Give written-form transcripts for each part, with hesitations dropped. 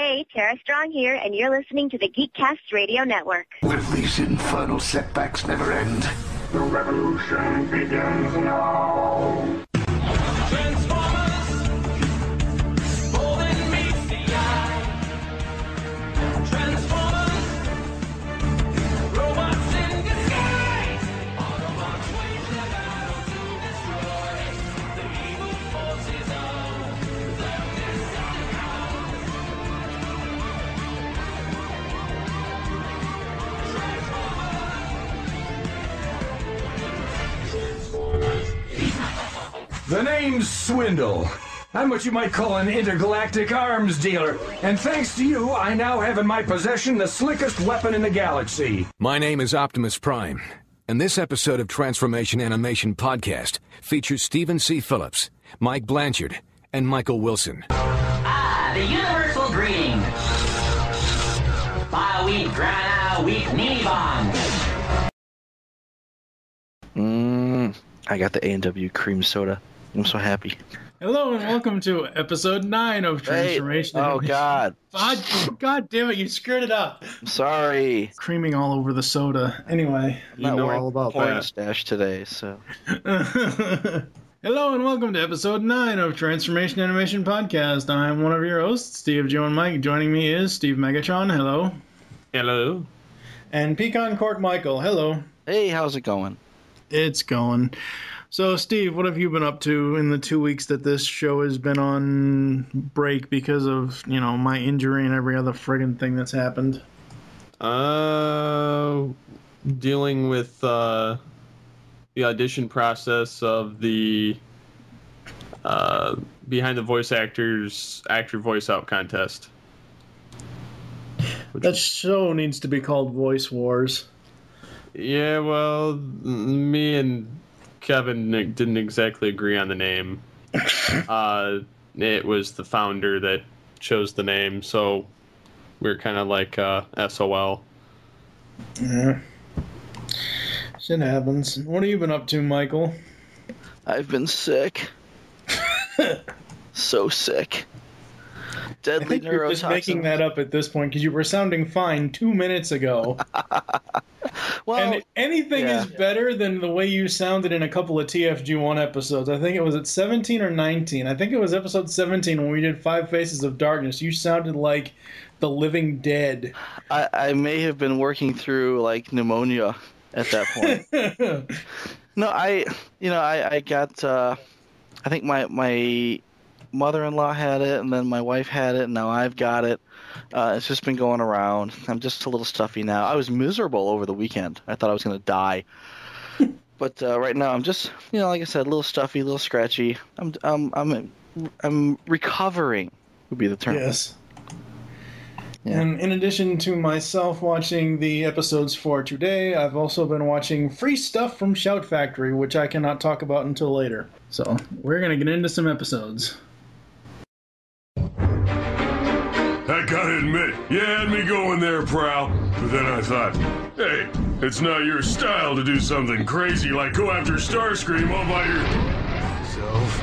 Hey, Tara Strong here, and you're listening to the Geekcast Radio Network. If these infernal setbacks never end, the revolution begins now. Transformers, golden meets the eye. Transformers, robots in disguise. Autobots wage their battle to destroy the evil forces of the Decepticons. The name's Swindle. I'm what you might call an intergalactic arms dealer. And thanks to you, I now have in my possession the slickest weapon in the galaxy. My name is Optimus Prime, and this episode of Transformation Animation Podcast features Stephen C. Phillips, Mike Blanchard, and Michael Wilson. The universal greeting. Bio-week, Grana-week, Nibong. I got the A&W cream soda. I'm so happy. Hello and welcome to episode 9 of Transformation. Hey. Oh, God. God damn it, you screwed it up. I'm sorry. Creaming all over the soda. Anyway. I'm not wearing all about porn stash today, so. Hello and welcome to episode 9 of Transformation Animation Podcast. I'm one of your hosts, Steve, Joe, and Mike. Joining me is Steve Megatron. Hello. Hello. And Pecan Court Michael. Hello. Hey, how's it going? It's going. So, Steve, what have you been up to in the 2 weeks that this show has been on break because of, my injury and every other friggin' thing that's happened? Dealing with the audition process of the Behind the Voice Actors Actor Voice Out contest. That show needs to be called Voice Wars. Yeah, well, me and Kevin didn't exactly agree on the name. It was the founder that chose the name, so we're kind of like SOL. Yeah. Shit happens. What have you been up to, Michael? I've been sick. So sick. Deadly I think you're just making that up at this point because you were sounding fine 2 minutes ago. Well, and anything is better than the way you sounded in a couple of TFG1 episodes. I think it was at 17 or 19. I think it was episode 17 when we did Five Faces of Darkness. You sounded like the living dead. I may have been working through like pneumonia at that point. No, I got. I think my mother-in-law had it, and then my wife had it, and now I've got it. It's just been going around. I'm just a little stuffy now. I was miserable over the weekend. I thought I was going to die. But right now I'm just, like I said, a little stuffy, a little scratchy. I'm recovering would be the term. Yes. Yeah. And in addition to myself watching the episodes for today, I've also been watching free stuff from Shout Factory, which I cannot talk about until later. So we're going to get into some episodes. I gotta admit, you had me going there, Prowl. But then I thought, hey, it's not your style to do something crazy like go after Starscream all by yourself.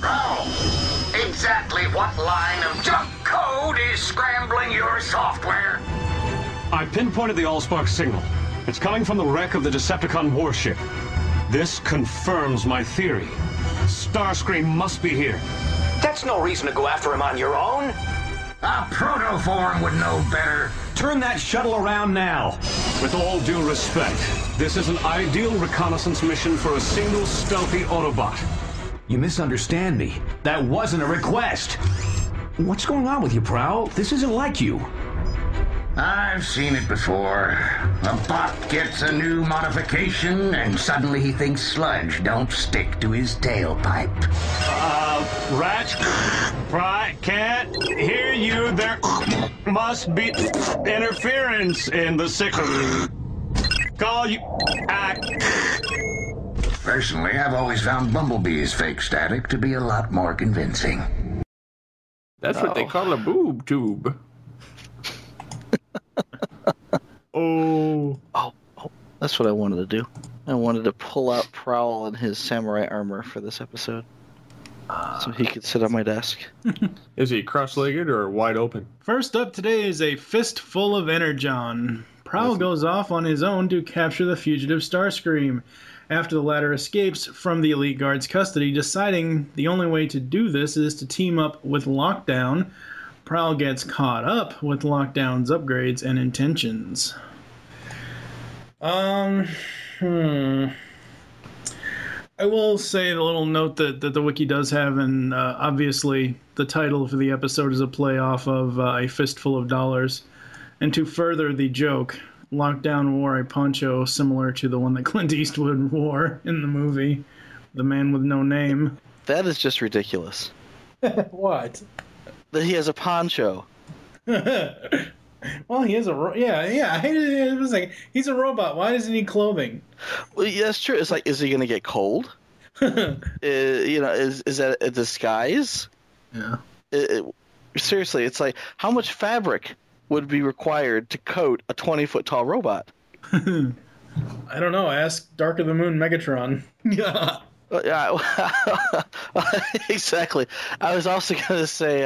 Prowl, exactly what line of junk code is scrambling your software? I pinpointed the Allspark signal. It's coming from the wreck of the Decepticon warship. This confirms my theory. Starscream must be here. That's no reason to go after him on your own. A protoform would know better. Turn that shuttle around now. With all due respect, this is an ideal reconnaissance mission for a single stealthy Autobot. You misunderstand me. That wasn't a request. What's going on with you, Prowl? This isn't like you. I've seen it before. A bot gets a new modification, and suddenly he thinks sludge don't stick to his tailpipe. Rat, can't hear you. There must be interference in the signal. Call you. Personally, I've always found Bumblebee's fake static to be a lot more convincing. That's what they call a boob tube. Oh, that's what I wanted to do. I wanted to pull out Prowl in his samurai armor for this episode, so he could sit on my desk. Is he cross-legged or wide open? First up today is a fistful of Energon. Prowl goes off on his own to capture the fugitive Starscream. After the latter escapes from the Elite Guard's custody, deciding the only way to do this is to team up with Lockdown, Prowl gets caught up with Lockdown's upgrades and intentions. I will say the little note that the wiki does have, and obviously the title for the episode is a play off of A Fistful of Dollars. And to further the joke, Lockdown wore a poncho similar to the one that Clint Eastwood wore in the movie, The Man with No Name. That is just ridiculous. What? That he has a poncho. Well, he is a yeah. I hated it. It was like he's a robot. Why does he need clothing? Well, yeah, that's true. It's like, is he going to get cold? Is that a disguise? Yeah. Seriously, it's like, how much fabric would be required to coat a 20-foot tall robot? I don't know. Ask Dark of the Moon Megatron. Yeah. Yeah, exactly. I was also going to say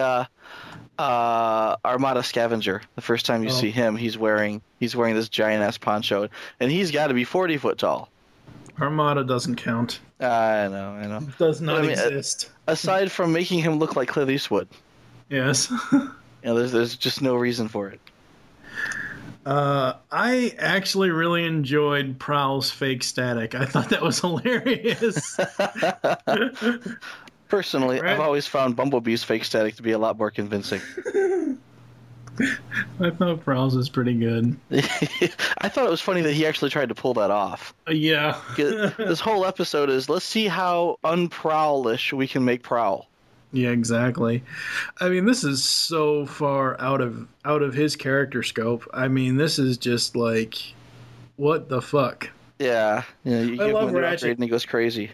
Armada Scavenger. The first time you see him, he's wearing this giant ass poncho, and he's got to be 40 foot tall. Armada doesn't count. I know. It does not exist. Aside from making him look like Clint Eastwood. Yes. There's just no reason for it. I actually really enjoyed Prowl's fake static. I thought that was hilarious. Personally, Right? I've always found Bumblebee's fake static to be a lot more convincing. I thought Prowl's is pretty good. I thought it was funny that he actually tried to pull that off. Yeah. This whole episode is, let's see how un-Prowlish we can make Prowl. Yeah, exactly. I mean, this is so far out of his character scope. I mean, this is just like, what the fuck? Yeah, you give love him an Ratchet. upgrade and he goes crazy.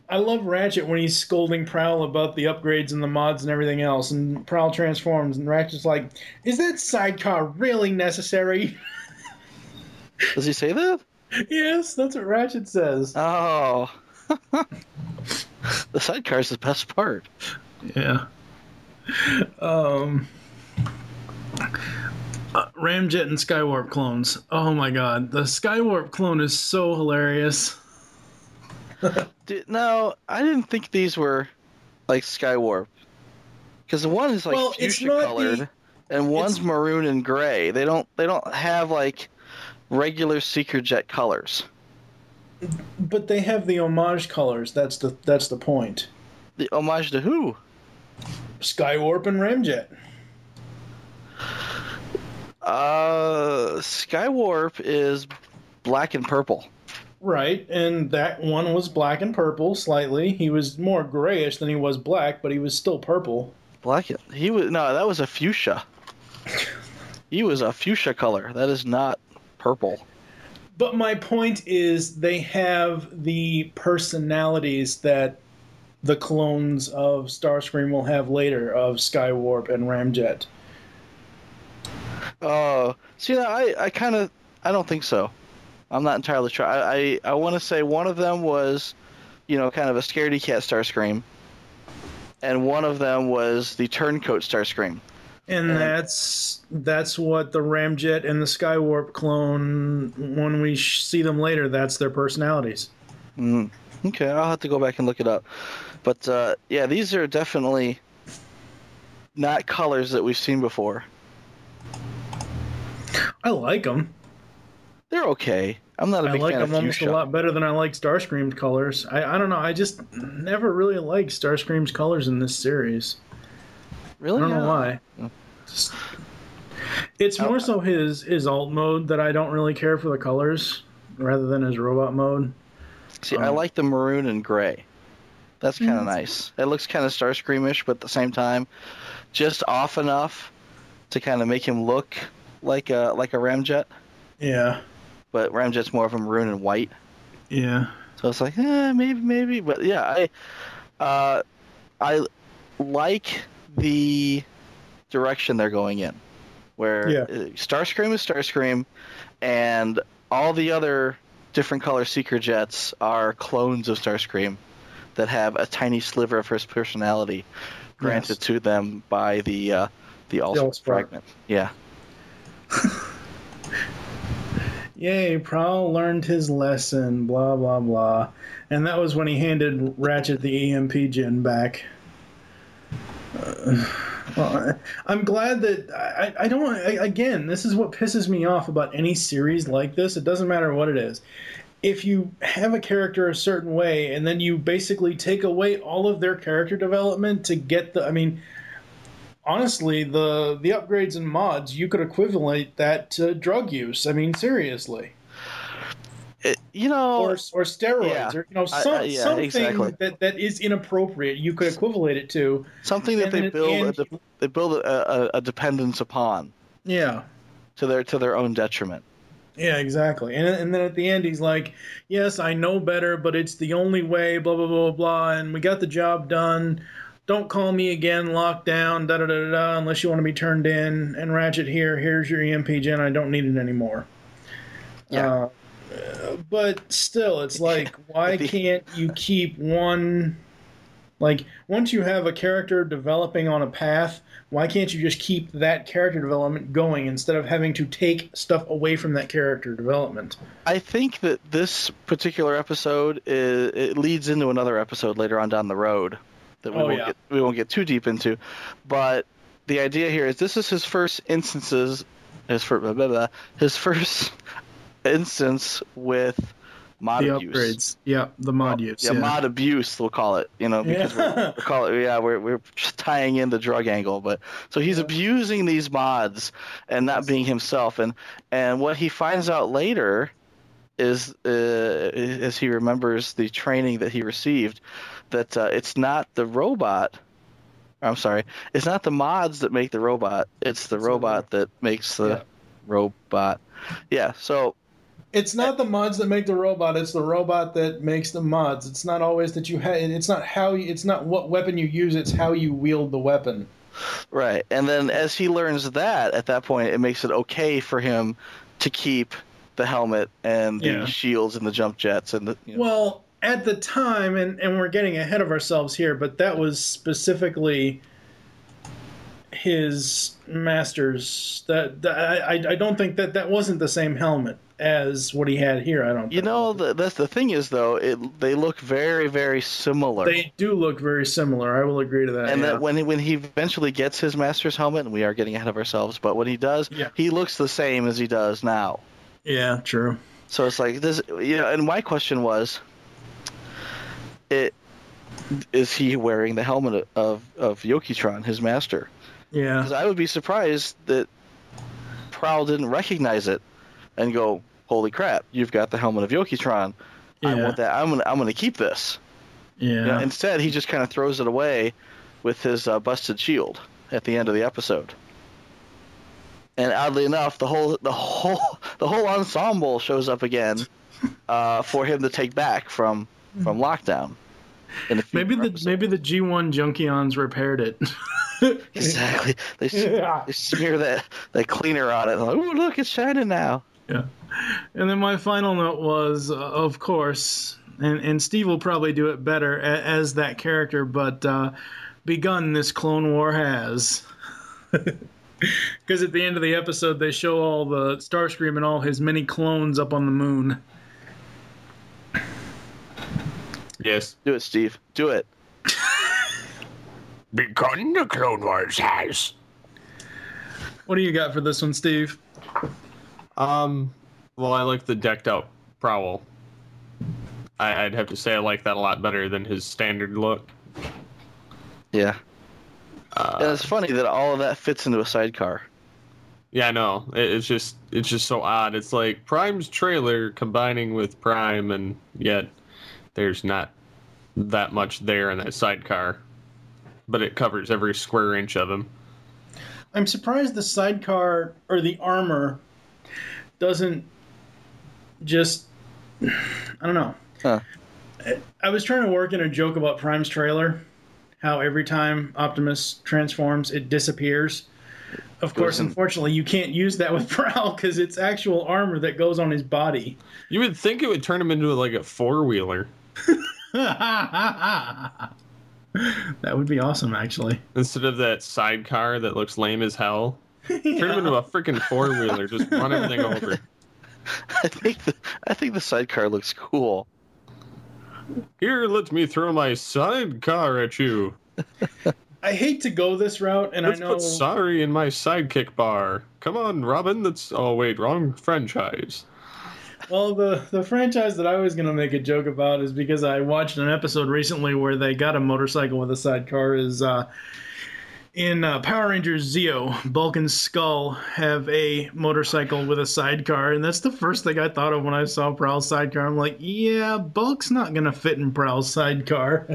I love Ratchet when he's scolding Prowl about the upgrades and the mods and everything else, and Prowl transforms, and Ratchet's like, "Is that sidecar really necessary?" Does he say that? Yes, that's what Ratchet says. Oh. The sidecar is the best part. Yeah. Ramjet and Skywarp clones. Oh my god, the Skywarp clone is so hilarious. No, I didn't think these were like Skywarp. Because one is like fuchsia colored, and one's maroon and gray. They don't have like regular Seeker Jet colors. But they have the homage colors. That's the point. The homage to who? Skywarp and Ramjet. Skywarp is black and purple. Right, and that one was black and purple slightly. He was more grayish than he was black, but he was still purple. Black. That was a fuchsia. He was a fuchsia color. That is not purple. But my point is, they have the personalities that the clones of Starscream will have later, of Skywarp and Ramjet. See, I don't think so. I'm not entirely sure. I want to say one of them was, kind of a scaredy cat Starscream, and one of them was the turncoat Starscream. And that's what the Ramjet and the Skywarp clone, when we see them later, that's their personalities. Okay, I'll have to go back and look it up. But, yeah, these are definitely not colors that we've seen before. I like them. They're okay. I'm not a big fan of I like them almost fuchsia. a lot better than I like Starscream's colors. I don't know. I just never really liked Starscream's colors in this series. Really? I don't know why. It's more so his alt mode that I don't really care for the colors, rather than his robot mode. See, I like the maroon and gray. That's kind of nice. It looks kind of Starscreamish, but at the same time, just off enough to kind of make him look like a Ramjet. Yeah. But Ramjet's more of a maroon and white. Yeah. So it's like, maybe. But yeah, I like the direction they're going in, where Starscream is Starscream, and all the other different color seeker jets are clones of Starscream that have a tiny sliver of his personality granted to them by the Allspark fragment. Yeah. Yay, Prowl learned his lesson, blah, blah, blah. And that was when he handed Ratchet the EMP gen back. Well, I'm glad that I don't. Again, this is what pisses me off about any series like this. It doesn't matter what it is. If you have a character a certain way and then you basically take away all of their character development to get the. I mean, honestly, the upgrades and mods, you could equivalent that to drug use. I mean, seriously. Or steroids, or something exactly. that is inappropriate. You could equivalent it to something that they build a dependence upon. Yeah, to their own detriment. Yeah, exactly. And then at the end, he's like, "Yes, I know better, but it's the only way." Blah blah blah blah. And we got the job done. Don't call me again. Lockdown. Da da da da. Unless you want to be turned in. And Ratchet, here's your EMP gen. I don't need it anymore. Yeah. But still, it's like, why can't you keep one? Like, once you have a character developing on a path, why can't you just keep that character development going instead of having to take stuff away from that character development? I think that this particular episode it leads into another episode later on down the road that we won't get too deep into. But the idea here is this is his first instances, his first instance with mod abuse. Upgrades. Yeah, the mod use. Yeah, mod abuse, we'll call it. Because we're tying in the drug angle. But so he's abusing these mods and not being himself. And what he finds out later is, as he remembers the training that he received, that it's not the robot. I'm sorry, it's not the mods that make the robot. It's the robot that makes the robot. Yeah. So. It's not the mods that make the robot. It's the robot that makes the mods. It's not always that you have. It's not how. It's not what weapon you use. It's how you wield the weapon. Right, and then as he learns that, at that point, it makes it okay for him to keep the helmet and the shields and the jump jets and the. Well, at the time, and we're getting ahead of ourselves here, but that was specifically his master's. I don't think that wasn't the same helmet as what he had here. I don't. That's the thing is though, they look very, very similar. They do look very similar. I will agree to that. And that when he eventually gets his master's helmet, and we are getting ahead of ourselves, but when he does, he looks the same as he does now. Yeah, true. So it's like this, and my question was, is he wearing the helmet of Yokitron, his master? Yeah. Because I would be surprised that Prowl didn't recognize it and go, "Holy crap! You've got the helmet of Yokitron. I want that. I'm gonna keep this." Yeah. Instead, he just kind of throws it away with his busted shield at the end of the episode. And oddly enough, the whole ensemble shows up again for him to take back from lockdown. Maybe the G1 Junkions repaired it. Exactly. They smear that cleaner on it. Like, oh, look, it's shining now. Yeah. And then my final note was, of course, and Steve will probably do it better as that character, but begun this Clone War has. Because at the end of the episode, they show all the Starscream and all his many clones up on the moon. Yes. Do it, Steve. Do it. Begun the Clone Wars has. What do you got for this one, Steve? Well, I like the decked out Prowl. I'd have to say I like that a lot better than his standard look. Yeah. And it's funny that all of that fits into a sidecar. Yeah, I know. It's just so odd. It's like Prime's trailer combining with Prime, and yet there's not that much there in that sidecar. But it covers every square inch of him. I'm surprised the sidecar or the armor doesn't just... I don't know. Huh. I was trying to work in a joke about Prime's trailer, how every time Optimus transforms, it disappears. Of course, unfortunately, you can't use that with Prowl because it's actual armor that goes on his body. You would think it would turn him into like a 4-wheeler. That would be awesome, actually. Instead of that sidecar that looks lame as hell. Turn him into a freaking 4-wheeler. Just run everything over. I think the sidecar looks cool. Here, let me throw my sidecar at you. I hate to go this route, and Let's I know. put sorry in my sidekick bar. Come on, Robin. That's. Oh wait, wrong franchise. Well, the franchise that I was going to make a joke about is because I watched an episode recently where they got a motorcycle with a sidecar. Is in Power Rangers Zeo, Bulk and Skull have a motorcycle with a sidecar, and that's the first thing I thought of when I saw Prowl's sidecar. I'm like, yeah, Bulk's not going to fit in Prowl's sidecar.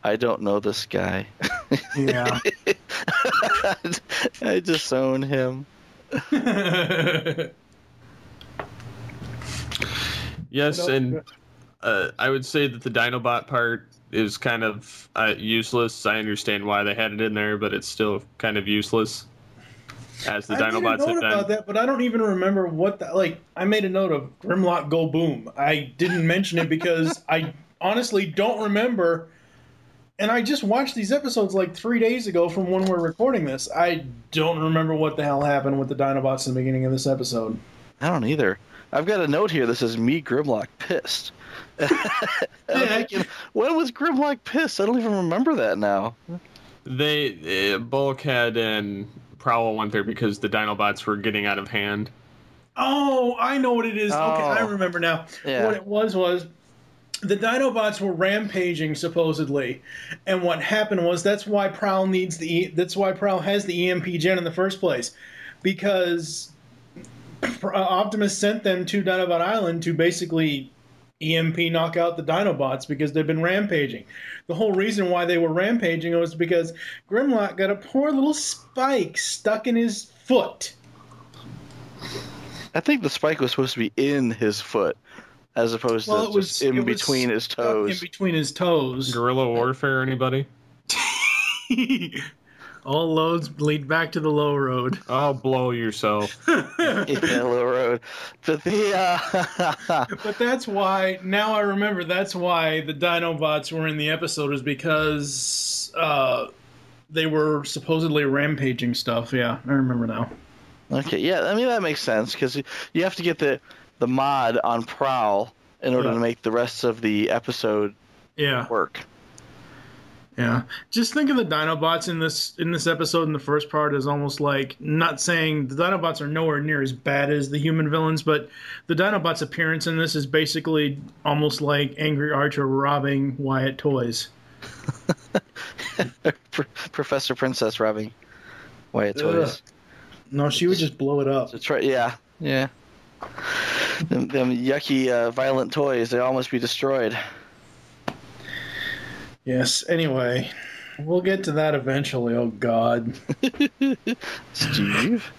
I don't know this guy. Yeah. I disown him. Yes, and I would say that the Dinobot part is kind of useless. I understand why they had it in there, but it's still kind of useless. As the Dinobots I made a have note been. about that, but I don't even remember what that. Like, I made a note of Grimlock Go Boom. I didn't mention it because I honestly don't remember. And I just watched these episodes like 3 days ago from when we're recording this. I don't remember what the hell happened with the Dinobots in the beginning of this episode. I don't either. I've got a note here that says me Grimlock pissed. I'm thinking, when was Grimlock pissed? I don't even remember that now. They Bulkhead and Prowl went there because the Dinobots were getting out of hand. Oh, I know what it is. Okay, I Oh. remember now. Yeah. What it was the Dinobots were rampaging supposedly, and what happened was that's why Prowl has the EMP gen in the first place, because Optimus sent them to Dinobot Island to basically EMP knock out the Dinobots because they've been rampaging. The whole reason why they were rampaging was because Grimlock got a poor little spike stuck in his foot. I think the spike was supposed to be in his foot, as opposed to just in between his toes. In between his toes. Guerrilla warfare, anybody? All loads lead back to the low road. Oh, blow yourself. Yeah, low road. But But that's why, now I remember, that's why the Dinobots were in the episode, is because they were supposedly rampaging stuff. Yeah, I remember now. Okay, yeah, I mean, that makes sense, because you have to get the mod on Prowl in order to make the rest of the episode work. Yeah, just think of the Dinobots in this episode in the first part as almost like, not saying the Dinobots are nowhere near as bad as the human villains, but the Dinobots' appearance in this is basically almost like Angry Archer robbing Wyatt toys. Professor Princess robbing Wyatt toys. No, she would just blow it up. That's right. Yeah. Them yucky, violent toys. They all must be destroyed. Yes. Anyway, we'll get to that eventually. Oh God. Steve.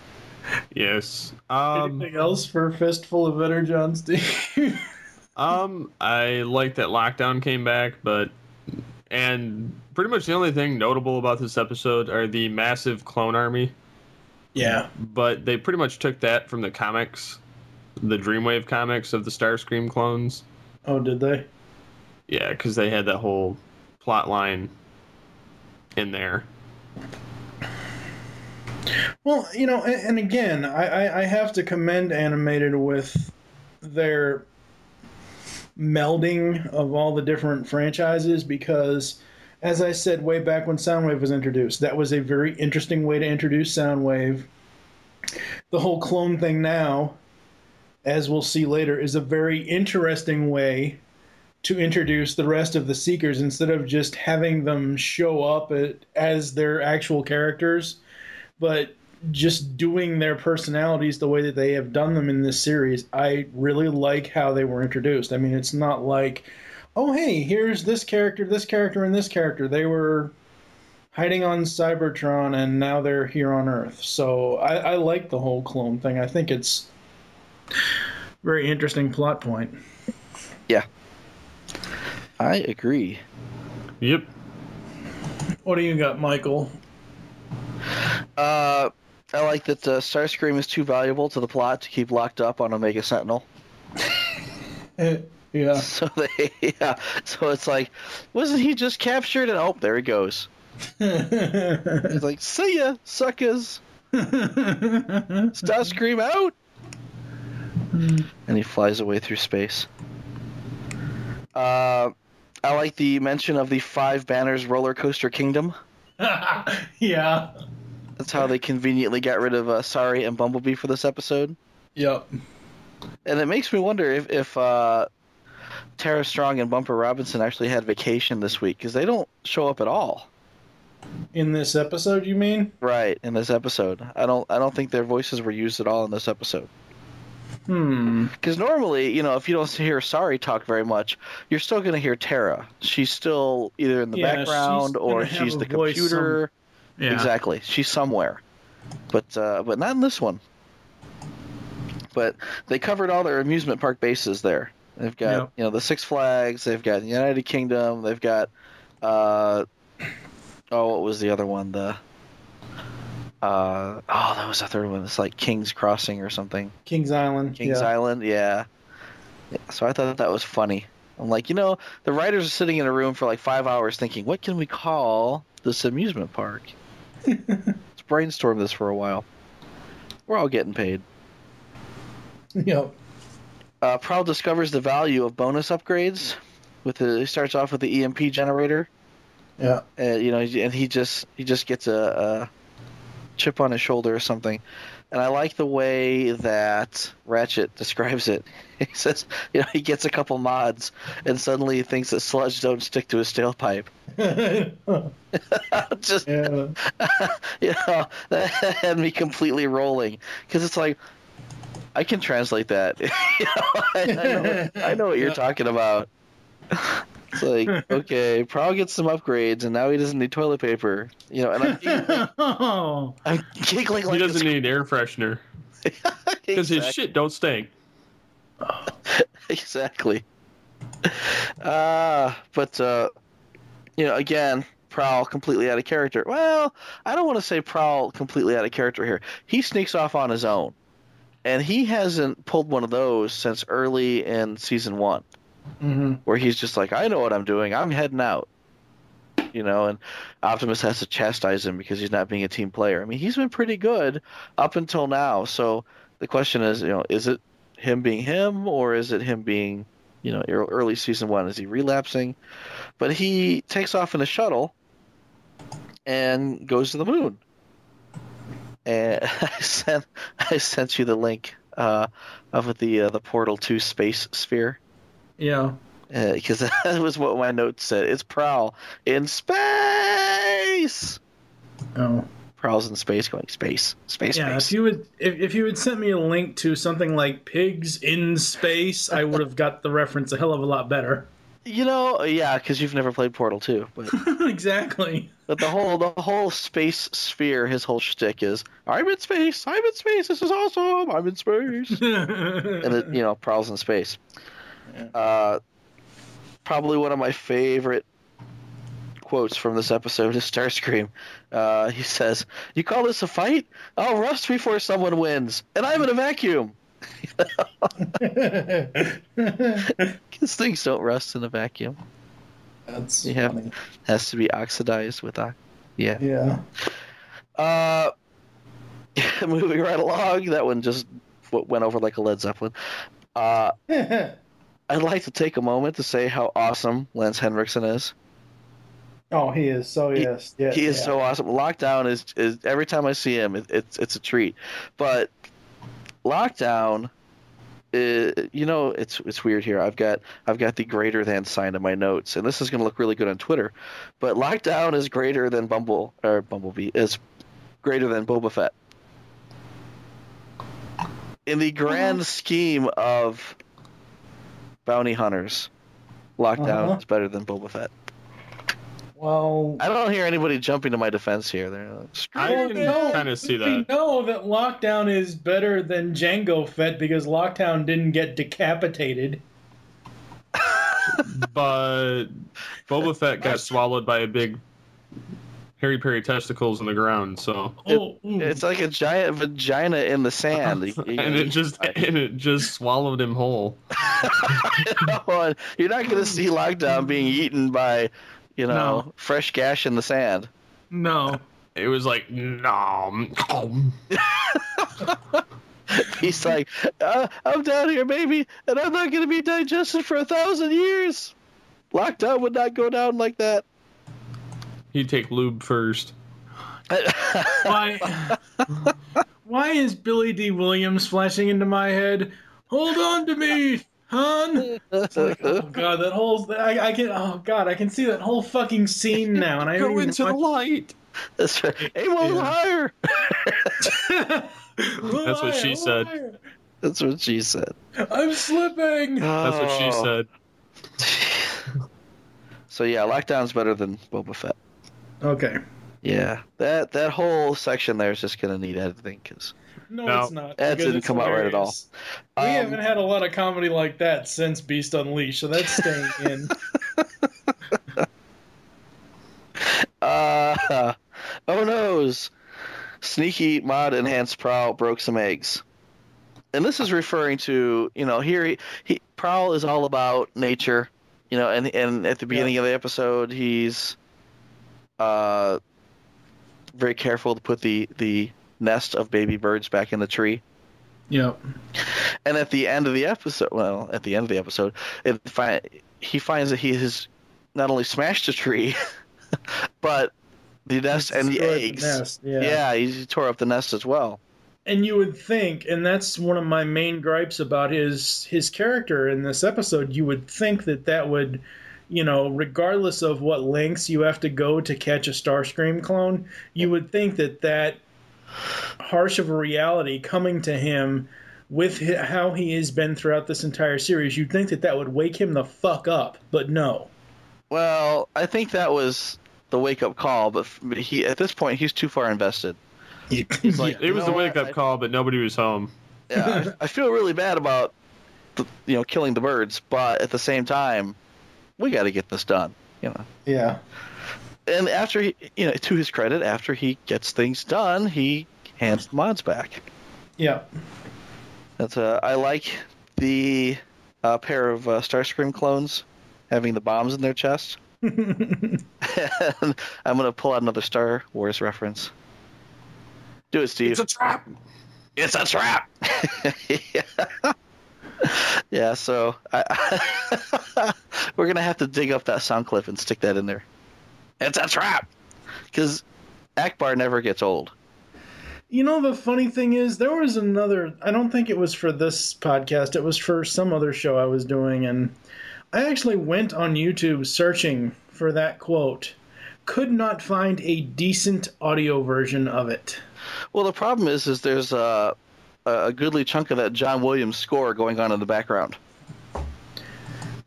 Yes. Anything else for Fistful of Energon, Steve? I like that Lockdown came back, and pretty much the only thing notable about this episode are the massive clone army. Yeah. But they pretty much took that from the comics, the Dreamwave comics of the Starscream clones. Oh, did they? Yeah, because they had that whole plot line in there. Well, and again, I have to commend Animated with their melding of all the different franchises, because, as I said way back when Soundwave was introduced, that was a very interesting way to introduce Soundwave. The whole clone thing now, as we'll see later, is a very interesting way to introduce the rest of the Seekers instead of just having them show up as their actual characters, but just doing their personalities the way that they have done them in this series. I really like how they were introduced. I mean, it's not like, oh, hey, here's this character, and this character. They were hiding on Cybertron, and now they're here on Earth. So I like the whole clone thing. I think it's a very interesting plot point. Yeah. I agree. Yep. What do you got, Michael? I like that Starscream is too valuable to the plot to keep locked up on Omega Sentinel. Yeah. So so it's like, wasn't he just captured? And oh, there he goes. He's like, see ya, suckers. Starscream out. And he flies away through space. I like the mention of the 5 banners roller coaster kingdom. Yeah. That's how they conveniently got rid of Sari and Bumblebee for this episode. Yep. And it makes me wonder if Tara Strong and Bumper Robinson actually had vacation this week, because they don't show up at all. In this episode, you mean? Right, in this episode. I don't think their voices were used at all in this episode. Because normally, if you don't hear Sari talk very much, you're still going to hear Tara. She's still either in the background or she's the computer. Yeah. Exactly. She's somewhere. But not in this one. But they covered all their amusement park bases there. They've got, the Six Flags, they've got the United Kingdom, they've got what was the other one? That was the third one. It's like King's Crossing or something. King's Island. Island, yeah. So I thought that was funny. I'm like, the writers are sitting in a room for like 5 hours thinking, what can we call this amusement park? Let's brainstorm this for a while. We're all getting paid. Yep. Prowl discovers the value of bonus upgrades. He starts off with the EMP generator. Yeah. And he just gets a chip on his shoulder or something. And I like the way that Ratchet describes it. He says, he gets a couple mods, and suddenly he thinks that sludge don't stick to his tailpipe. That had me completely rolling. Because it's like, I can translate that. I know what you're talking about. It's like, okay, Prowl gets some upgrades, and now he doesn't need toilet paper. And I'm giggling like he doesn't need air freshener because his shit don't stink. Exactly. But again, Prowl completely out of character. Well, I don't want to say Prowl completely out of character here. He sneaks off on his own, and he hasn't pulled one of those since early in season 1. Mm-hmm. Where he's just like, I know what I'm doing. I'm heading out. And Optimus has to chastise him because he's not being a team player. I mean, he's been pretty good up until now. So the question is, is it him being him, or is it him being, early season 1? Is he relapsing? But he takes off in a shuttle and goes to the moon. And I sent you the link of the Portal 2 space sphere. Yeah. Because that was what my notes said. It's Prowl in space. Oh. Prowl's in space, going space. Yeah, space. if you had sent me a link to something like Pigs in Space, I would have got the reference a hell of a lot better. Yeah, because you've never played Portal 2. But exactly. But the whole space sphere, his whole shtick is, I'm in space, this is awesome, I'm in space. And Prowl's in space. Probably one of my favorite quotes from this episode is Starscream. He says, "You call this a fight? I'll rust before someone wins, and I'm in a vacuum." Because things don't rust in a vacuum. That's funny. Has to be oxidized with Yeah. Moving right along, that one just went over like a Led Zeppelin. I'd like to take a moment to say how awesome Lance Henriksen is. Oh, he is so He is so awesome. Lockdown is every time I see him, it's a treat. But Lockdown, it's weird here. I've got the greater than sign in my notes, and this is going to look really good on Twitter. But Lockdown is greater than Bumblebee is greater than Boba Fett. In the grand scheme of bounty hunters, Lockdown is better than Boba Fett. Well, I don't hear anybody jumping to my defense here. They're like, I can kind of see that. We know that Lockdown is better than Jango Fett because Lockdown didn't get decapitated. But Boba Fett got swallowed by a big Harry Perry testicles in the ground. So it's like a giant vagina in the sand, and it just swallowed him whole. No, you're not going to see Lockdown being eaten by, fresh gash in the sand. No. It was like, nom. He's like, I'm down here, baby, and I'm not going to be digested for 1,000 years. Lockdown would not go down like that. He'd take lube first. Why is Billy D. Williams flashing into my head? Hold on to me, hon. It's like, oh god, that whole I can see that whole fucking scene now, and I go into the light. That's right. Aim a little higher. That's what she said. That's what she said. I'm slipping. That's what she said. So yeah, Lockdown's better than Boba Fett. Okay. Yeah, that whole section there is just gonna need editing because no, it's not. That didn't come out right at all. We haven't had a lot of comedy like that since Beast Unleashed, so that's staying in. Oh noes! Sneaky mod enhanced Prowl broke some eggs, and this is referring to here he Prowl is all about nature, and at the beginning of the episode he's very careful to put the nest of baby birds back in the tree. Yep. And at the end of the episode, he finds that he has not only smashed a tree, but the nest and the eggs. Nest, he tore up the nest as well. And you would think, and that's one of my main gripes about his character in this episode, you would think that would, regardless of what lengths you have to go to catch a Starscream clone, you would think that harsh of a reality coming to him with how he has been throughout this entire series, you'd think that would wake him the fuck up, but no. Well, I think that was the wake-up call, but at this point, he's too far invested. He's like, it was the wake-up call, but nobody was home. Yeah, I feel really bad about, killing the birds, but at the same time, we got to get this done, Yeah. And after he, to his credit, after he gets things done, he hands the mods back. Yeah. That's I like the pair of Starscream clones having the bombs in their chest. And I'm gonna pull out another Star Wars reference. Do it, Steve. It's a trap. It's a trap. Yeah. So we're gonna have to dig up that sound clip and stick that in there. It's a trap, because Akbar never gets old. The funny thing is, there was another, I don't think it was for this podcast, it was for some other show I was doing, and I actually went on YouTube searching for that quote. Could not find a decent audio version of it. Well, the problem is there's a goodly chunk of that John Williams score going on in the background.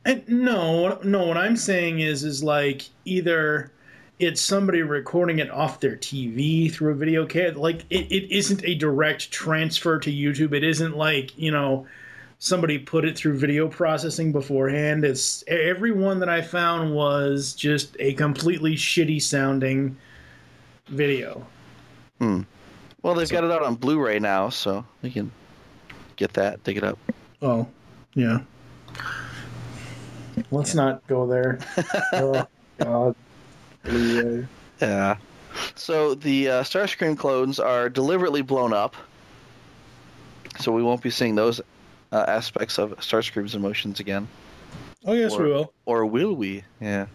And no, what I'm saying is like either it's somebody recording it off their TV through a video camera. Like it isn't a direct transfer to YouTube. It isn't like, somebody put it through video processing beforehand. It's every one that I found was just a completely shitty sounding video. Well, they've got it out on Blu-ray now, so we can get that, dig it up. Oh, yeah. Let's not go there. Oh, God. Blu-ray. Yeah. So the Starscream clones are deliberately blown up, so we won't be seeing those aspects of Starscream's emotions again. Oh, yes, we will. Or will we? Yeah.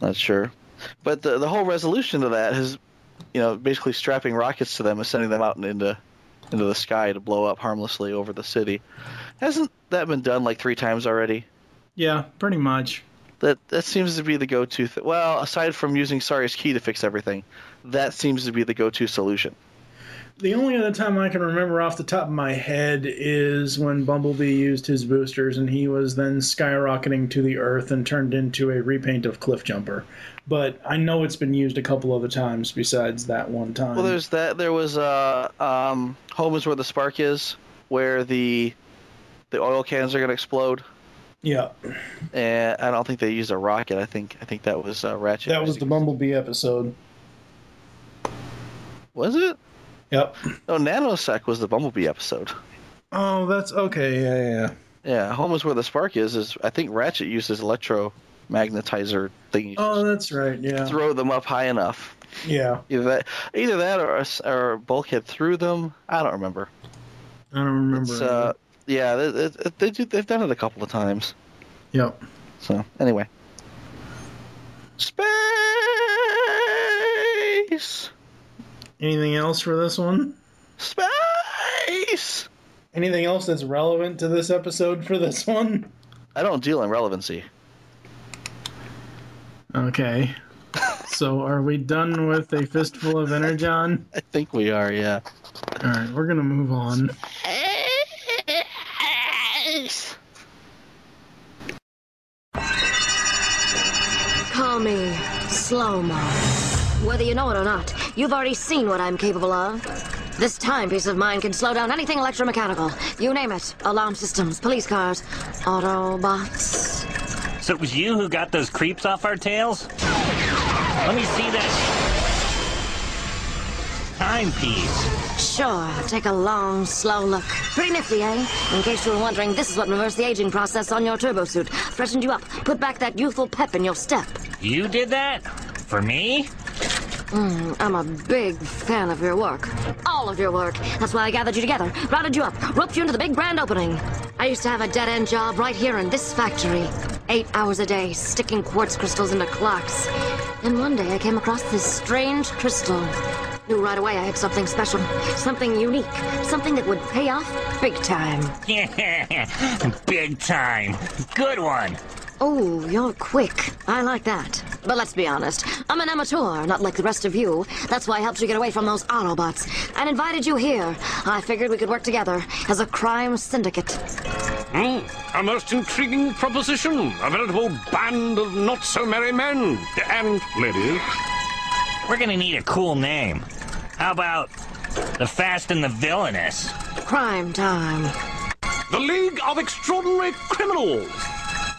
Not sure. But the whole resolution to that is, basically strapping rockets to them and sending them out into the sky to blow up harmlessly over the city. Hasn't that been done like 3 times already? Yeah, pretty much. That seems to be the go-to. Well, aside from using Sari's key to fix everything, that seems to be the go-to solution. The only other time I can remember off the top of my head is when Bumblebee used his boosters and he was then skyrocketing to the Earth and turned into a repaint of Cliffjumper. But I know it's been used a couple other times besides that one time. Well, there's that. There was Home is Where the Spark Is, where the oil cans are going to explode. Yeah. And I don't think they used a rocket. I think that was Ratchet. That was the Bumblebee episode. Was it? Yep. No, Nanosec was the Bumblebee episode. Oh, that's okay. Yeah. Yeah, Home is Where the Spark is I think Ratchet used his electromagnetizer thing. Oh, that's right. Yeah. Throw them up high enough. Yeah. Either that or Bulkhead threw them. I don't remember. I don't remember. Yeah, they've done it a couple of times. Yep. So anyway, space. Anything else for this one? Space. Anything else that's relevant to this episode for this one? I don't deal in relevancy. Okay. So are we done with a fistful of Energon? I think we are, yeah. Alright, we're gonna move on. Call me Slow-Mo. Whether you know it or not, you've already seen what I'm capable of. This timepiece of mine can slow down anything electromechanical. You name it. Alarm systems, police cars, Autobots. So it was you who got those creeps off our tails? Let me see that timepiece. Sure, take a long, slow look. Pretty nifty, eh? In case you were wondering, this is what reversed the aging process on your turbo suit. Freshened you up, put back that youthful pep in your step. You did that? For me? I'm a big fan of your work. All of your work. That's why I gathered you together, routed you up, roped you into the big grand opening. I used to have a dead-end job right here in this factory. 8 hours a day, sticking quartz crystals into clocks. And one day I came across this strange crystal. Knew right away I had something special, something unique, something that would pay off big time. Big time. Good one. Oh, you're quick. I like that. But let's be honest, I'm an amateur, not like the rest of you. That's why I helped you get away from those Autobots and invited you here. I figured we could work together as a crime syndicate. A most intriguing proposition. A veritable band of not-so-merry men and ladies. We're gonna need a cool name. How about the Fast and the Villainous? Crime time. The League of Extraordinary Criminals.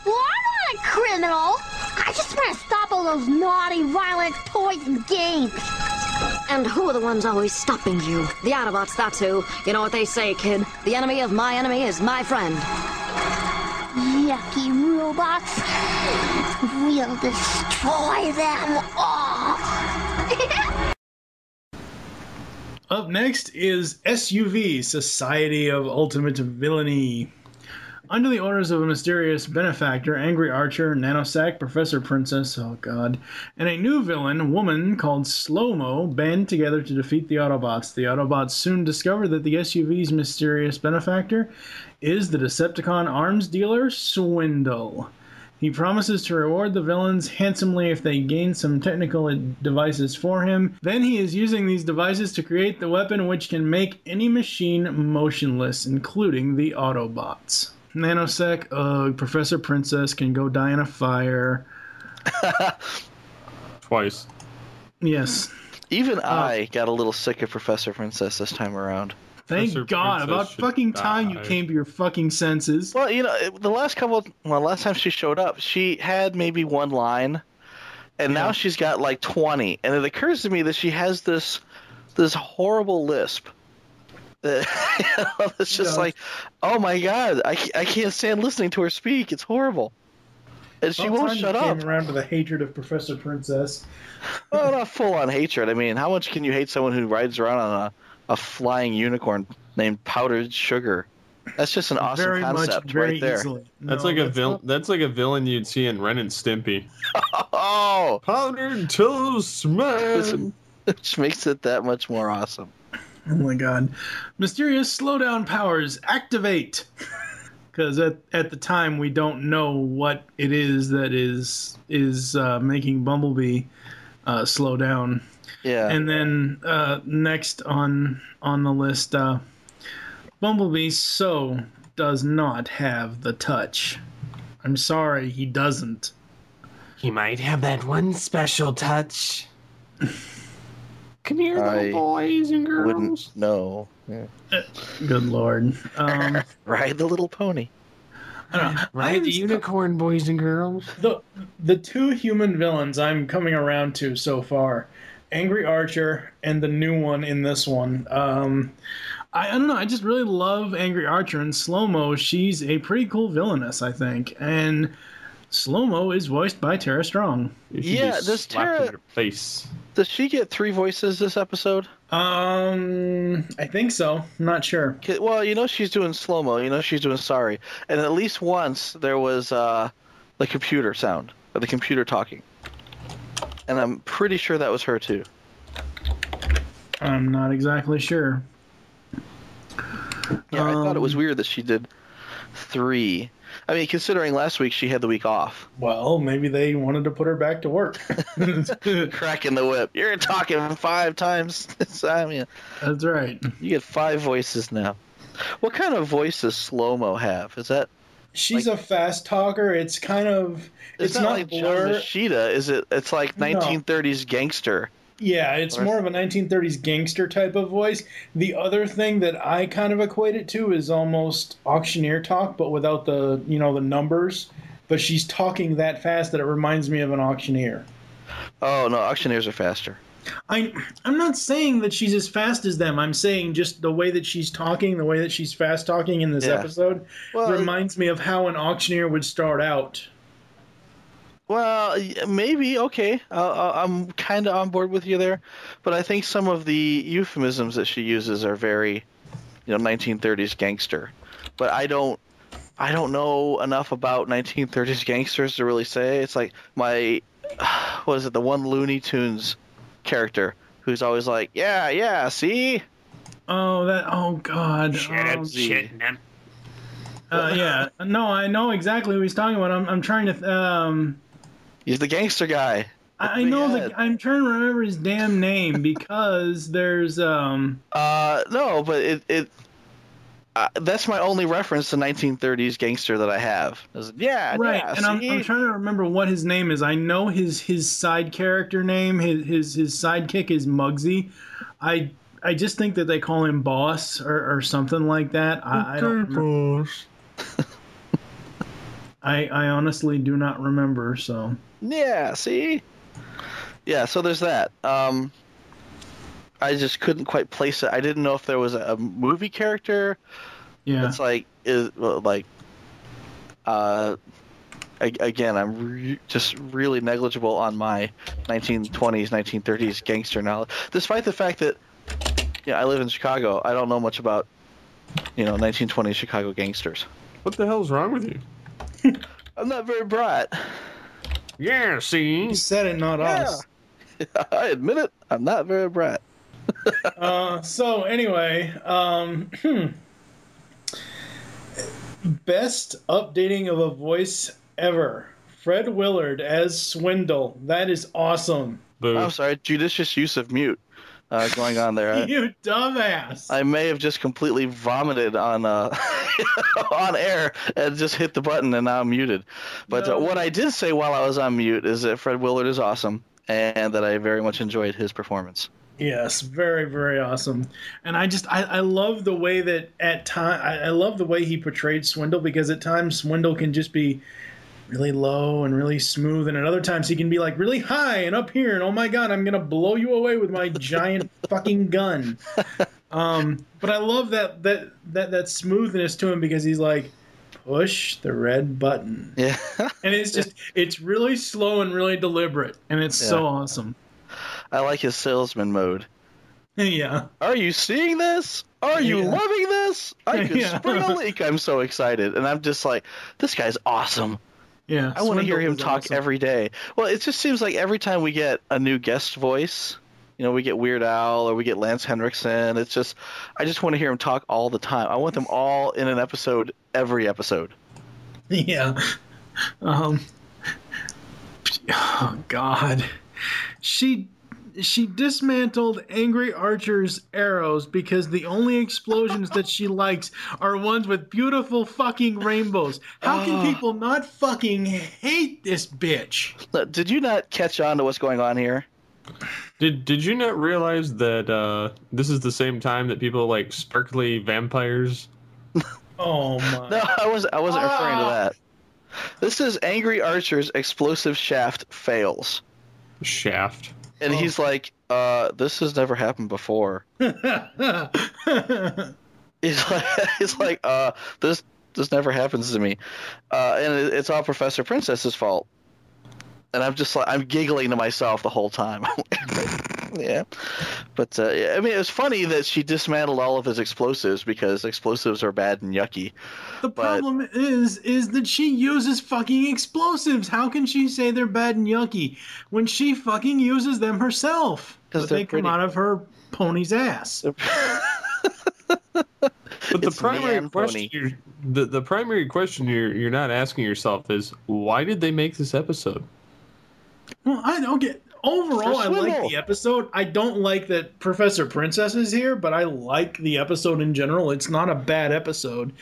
Well, I'm not a criminal. I just want to stop all those naughty, violent toys and games. And who are the ones always stopping you? The Autobots, that's who. You know what they say, kid. The enemy of my enemy is my friend. Yucky robots. We'll destroy them all. Up next is SUV, Society of Ultimate Villainy. Under the orders of a mysterious benefactor, Angry Archer, Nanosec, Professor Princess, oh god, and a new villain, woman called Slow-Mo, band together to defeat the Autobots. The Autobots soon discover that the SUV's mysterious benefactor is the Decepticon arms dealer, Swindle. He promises to reward the villains handsomely if they gain some technical devices for him. Then he is using these devices to create the weapon which can make any machine motionless, including the Autobots. Nanosec, Professor Princess can go die in a fire. Twice. Yes. Even I got a little sick of Professor Princess this time around. Thank God. About fucking time you came to your fucking senses. Well, you know, last time she showed up, she had maybe one line, and now she's got like 20. And it occurs to me that she has this horrible lisp. It's just like, oh my God, I can't stand listening to her speak. It's horrible. And she won't shut up. Came around to the hatred of Professor Princess. Well, not full-on hatred. I mean, how much can you hate someone who rides around on a flying unicorn named Powdered Sugar? That's just an awesome concept right there. Easily. That's like a villain. That's like a villain you'd see in Ren and Stimpy. Oh, Powdered Toast Man. Which makes it that much more awesome. Oh my God! Mysterious slowdown powers activate. Because at the time we don't know what it is that is making Bumblebee slow down. Yeah. And then next on the list, Bumblebee does not have the touch. I'm sorry, he doesn't. He might have that one special touch. Come here, little boys and girls. Wouldn't know. Yeah. Good Lord. Ride the little pony. Ride the unicorn, boys and girls. The two human villains I'm coming around to so far, Angry Archer and the new one in this one. I don't know. I just really love Angry Archer, and Slow-Mo, she's a pretty cool villainess, I think. And Slow-Mo is voiced by Tara Strong. Yeah, does Tara... face. Does she get 3 voices this episode? I think so. I'm not sure. Well, you know she's doing slow-mo. You know she's doing sorry. And at least once there was the computer sound, or the computer talking. And I'm pretty sure that was her too. I'm not exactly sure. Yeah, I thought it was weird that she did 3. I mean, considering last week she had the week off. Well, maybe they wanted to put her back to work. Cracking the whip. You're talking 5 times. I mean, that's right. You get 5 voices now. What kind of voice does Slow-Mo have? Is that... She's a fast talker. It's kind of... It's not like Blur. John Machida, is it? It's like 1930s gangster. Yeah, it's more of a 1930s gangster type of voice. The other thing that I kind of equate it to is almost auctioneer talk, but without the the numbers. But she's talking that fast that it reminds me of an auctioneer. Oh no, auctioneers are faster. I'm not saying that she's as fast as them. I'm saying just the way that she's talking, the way that she's fast talking in this episode, reminds me of how an auctioneer would start out. Well, maybe, okay. I'm kind of on board with you there. But I think some of the euphemisms that she uses are very, 1930s gangster. But I don't know enough about 1930s gangsters to really say. It's like the one Looney Tunes character who's always like, yeah, see? Oh, God. Shitting. Yeah. No, I know exactly who he's talking about. I'm trying to... He's the gangster guy. I know I'm trying to remember his damn name because there's No, but that's my only reference to 1930s gangster that I have. Right, yeah, and I'm trying to remember what his name is. I know his side character name. His sidekick is Muggsy. I just think that they call him Boss or something like that. I don't remember. I honestly do not remember. So yeah, see, yeah. So there's that. I just couldn't quite place it. I didn't know if there was a movie character. Yeah, it's again, I'm just really negligible on my 1920s, 1930s gangster knowledge. Despite the fact that I live in Chicago, I don't know much about 1920s Chicago gangsters. What the hell's wrong with you? I'm not very bright. Yeah, see? You said it, not us. I admit it. I'm not very bright. So anyway, best updating of a voice ever. Fred Willard as Swindle. That is awesome. I'm sorry, judicious use of mute going on there. You dumbass. I may have just completely vomited on on air and just hit the button and now I'm muted. But what I did say while I was on mute is that Fred Willard is awesome and that I very much enjoyed his performance. Yes, very, very awesome. And I love the way that I love the way he portrayed Swindle, because at times Swindle can just be really low and really smooth, and at other times he can be like really high and up here, and oh my god, I'm gonna blow you away with my giant fucking gun. But I love that smoothness to him, because he's like, push the red button. Yeah. And it's really slow and really deliberate, and it's so awesome. I like his salesman mode. Yeah. Are you seeing this? Are you loving this? I could spring a leak. I'm so excited. And I'm just like, this guy's awesome. Yeah. I want to hear him talk every day. Well, it just seems like every time we get a new guest voice, we get Weird Al or we get Lance Henriksen. It's just, I just want to hear him talk all the time. I want them all in an episode, every episode. Yeah. Oh, God. She dismantled Angry Archer's arrows because the only explosions that she likes are ones with beautiful fucking rainbows. How can people not fucking hate this bitch? Did you not catch on to what's going on here? Did you not realize that this is the same time that people like sparkly vampires Oh my. No, I wasn't referring to that. This is Angry Archer's explosive shaft fails. Shaft. And he's like, this has never happened before. He's like, this never happens to me. And it's all Professor Princess's fault. And I'm just like, I'm giggling to myself the whole time. Yeah. But, I mean, it was funny that she dismantled all of his explosives because explosives are bad and yucky. The problem is that she uses fucking explosives. How can she say they're bad and yucky when she fucking uses them herself? Because they come out of her pony's ass. But the primary question, the primary question you're not asking yourself is, why did they make this episode? Well, I don't get. Overall, I like the episode. I don't like that Professor Princess is here, but I like the episode in general. It's not a bad episode.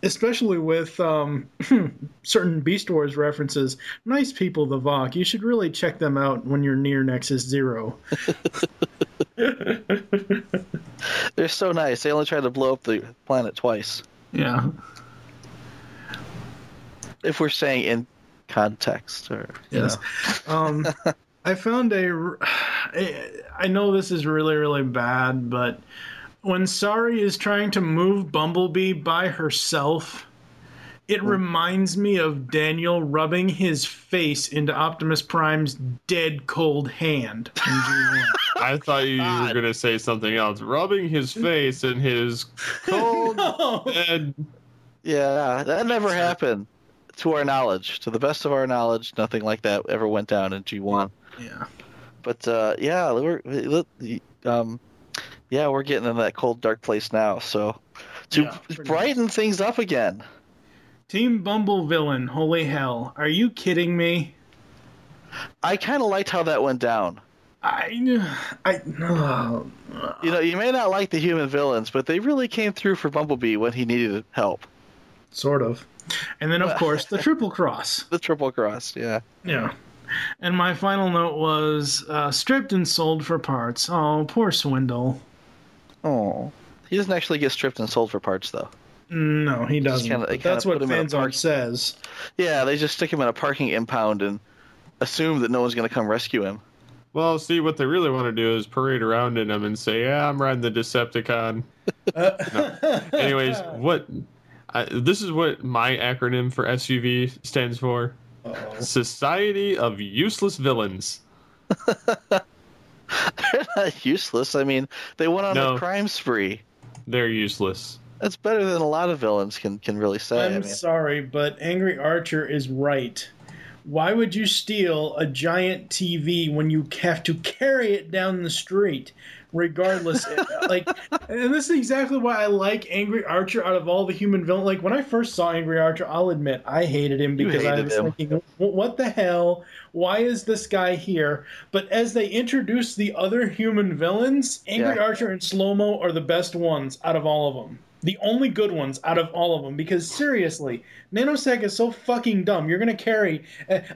Especially with certain Beast Wars references. Nice people, the Vok. You should really check them out when you're near Nexus Zero. They're so nice. They only tried to blow up the planet twice. Yeah. If we're saying in context, or yes. I found I know this is really, really bad, but when Sari is trying to move Bumblebee by herself, it reminds me of Daniel rubbing his face into Optimus Prime's dead cold hand in G1. I thought you were going to say something else. Rubbing his face in his cold dead. Yeah, that never happened. To our knowledge, to the best of our knowledge, nothing like that ever went down in G1. Yeah. But we're getting in that cold, dark place now. So to brighten things up again. Team Bumble villain, holy hell! Are you kidding me? I kind of liked how that went down. You know, you may not like the human villains, but they really came through for Bumblebee when he needed help. Sort of. And then, of course, the Triple Cross. The Triple Cross, yeah. Yeah. And my final note was stripped and sold for parts. Oh, poor Swindle. Oh. He doesn't actually get stripped and sold for parts, though. No, he doesn't. That's what Fanzone says. Yeah, they just stick him in a parking impound and assume that no one's going to come rescue him. Well, see, what they really want to do is parade around in him and say, yeah, I'm riding the Decepticon. No. Anyways, this is what my acronym for SUV stands for. Uh-oh. Society of Useless Villains. They're not useless. I mean, they went on a crime spree. They're useless. That's better than a lot of villains can really say. I'm sorry, but Angry Archer is right. Why would you steal a giant TV when you have to carry it down the street? Regardless, and this is exactly why I like Angry Archer out of all the human villains. Like, when I first saw Angry Archer, I'll admit I hated him because I was thinking, what the hell? Why is this guy here? But as they introduce the other human villains, Angry Archer and Slow-Mo are the best ones out of all of them. The only good ones out of all of them. Because seriously, Nanosec is so fucking dumb. You're going to carry...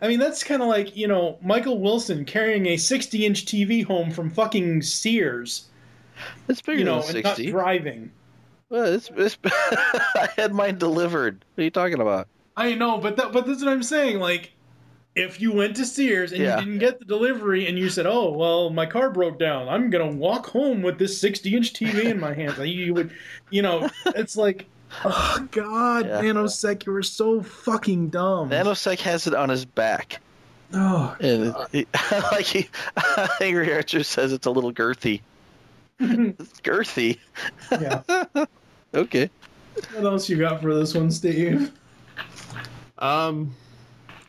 I mean, that's kind of like, Michael Wilson carrying a 60-inch TV home from fucking Sears. It's bigger than 60. And not driving. Well, I had mine delivered. What are you talking about? I know, but that's what I'm saying. Like, if you went to Sears and you didn't get the delivery and you said, oh, well, my car broke down. I'm going to walk home with this 60-inch TV in my hands. You would, it's like, oh, God, Nanosec, you were so fucking dumb. Nanosec has it on his back. Oh, and Angry Archer says it's a little girthy. It's girthy. Yeah. Okay. What else you got for this one, Steve?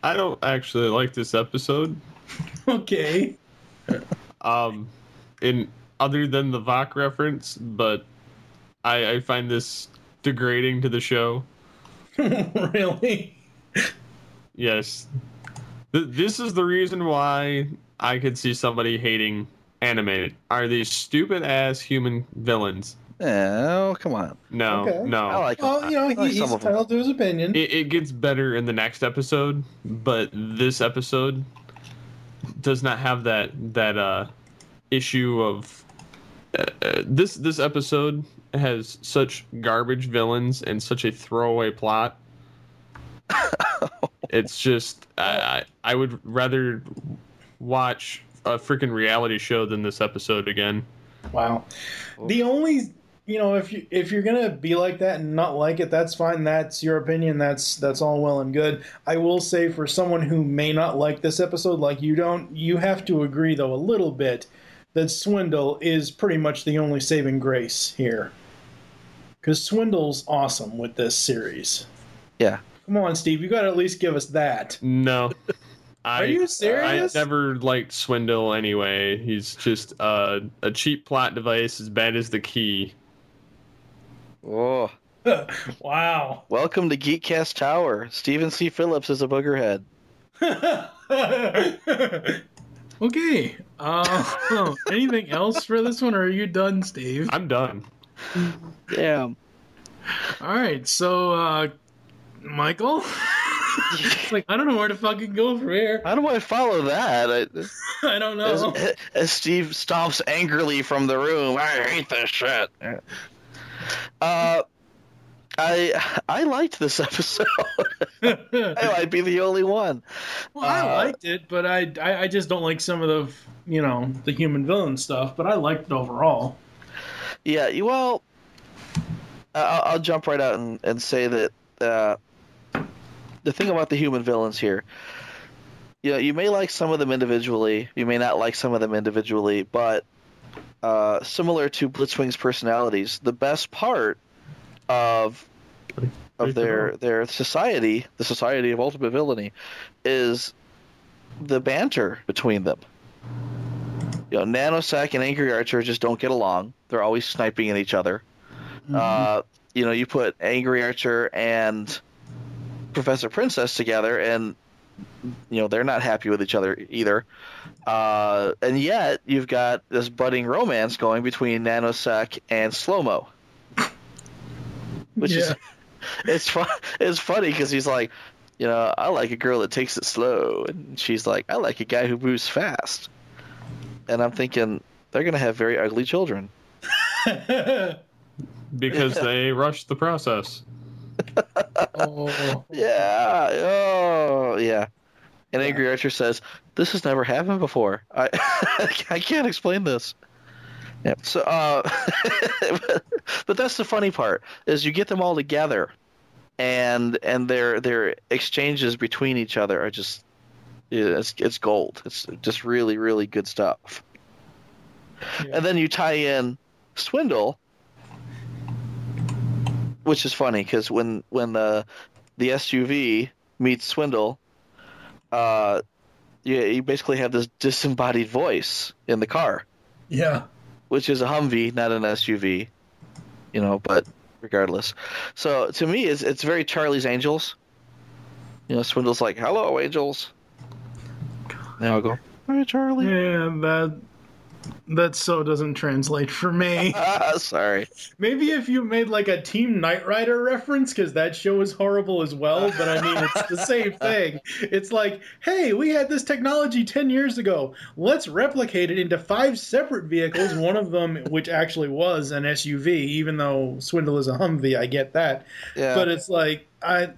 I don't actually like this episode. Okay. In other than the Vok reference, but I find this degrading to the show. Really? Yes. This is the reason why I could see somebody hating animated. Are these stupid ass human villains? Oh, come on. No. I like him. Well, he's entitled to his opinion. It gets better in the next episode, but this episode does not have that issue of this episode has such garbage villains and such a throwaway plot. It's just I would rather watch a freaking reality show than this episode again. Wow. The only, if you're gonna be like that and not like it, that's fine. That's your opinion. That's all well and good. I will say, for someone who may not like this episode like you don't, you have to agree though a little bit that Swindle is pretty much the only saving grace here. Because Swindle's awesome with this series. Yeah. Come on, Steve. You got to at least give us that. No. Are you serious? I never liked Swindle anyway. He's just a cheap plot device as bad as the Key. Oh. Wow. Welcome to Geekcast Tower. Stephen C. Phillips is a boogerhead. Okay. Anything else for this one, or are you done, Steve? I'm done. Damn. All right, so, Michael? It's like, I don't know where to fucking go from here. How do I follow that? I don't know. As Steve stomps angrily from the room, I hate this shit. I liked this episode. I might be the only one. Well, I liked it, but I just don't like some of the, the human villain stuff, but I liked it overall. Yeah, well, I'll jump right out and say that the thing about the human villains here, you may like some of them individually, you may not like some of them individually, but similar to Blitzwing's personalities, the best part of their society, the Society of Ultimate Villainy, is the banter between them. Nanosec and Angry Archer just don't get along. They're always sniping at each other. Mm-hmm. You put Angry Archer and Professor Princess together, and they're not happy with each other either. And yet you've got this budding romance going between Nanosec and Slow-Mo, which is it's funny because he's like, I like a girl that takes it slow, and she's like, I like a guy who moves fast. And I'm thinking they're gonna have very ugly children because they rushed the process. Oh. Yeah. Oh, yeah. And Angry Archer says, "This has never happened before. I can't explain this." Yeah. So, but that's the funny part is you get them all together, and their exchanges between each other are just it's gold. It's just really, really good stuff. Yeah. And then you tie in Swindle, which is funny because when the SUV meets Swindle, you basically have this disembodied voice in the car. Yeah. Which is a Humvee, not an SUV. But regardless. So to me, it's very Charlie's Angels. Swindle's like, "Hello, Angels." Now I'll go, "Hi, Charlie." Yeah, that so doesn't translate for me. Sorry. Maybe if you made like a Team Knight Rider reference, because that show is horrible as well, but I mean, it's the same thing. It's like, hey, we had this technology 10 years ago. Let's replicate it into 5 separate vehicles, one of them which actually was an SUV, even though Swindle is a Humvee, I get that. Yeah. But it's like,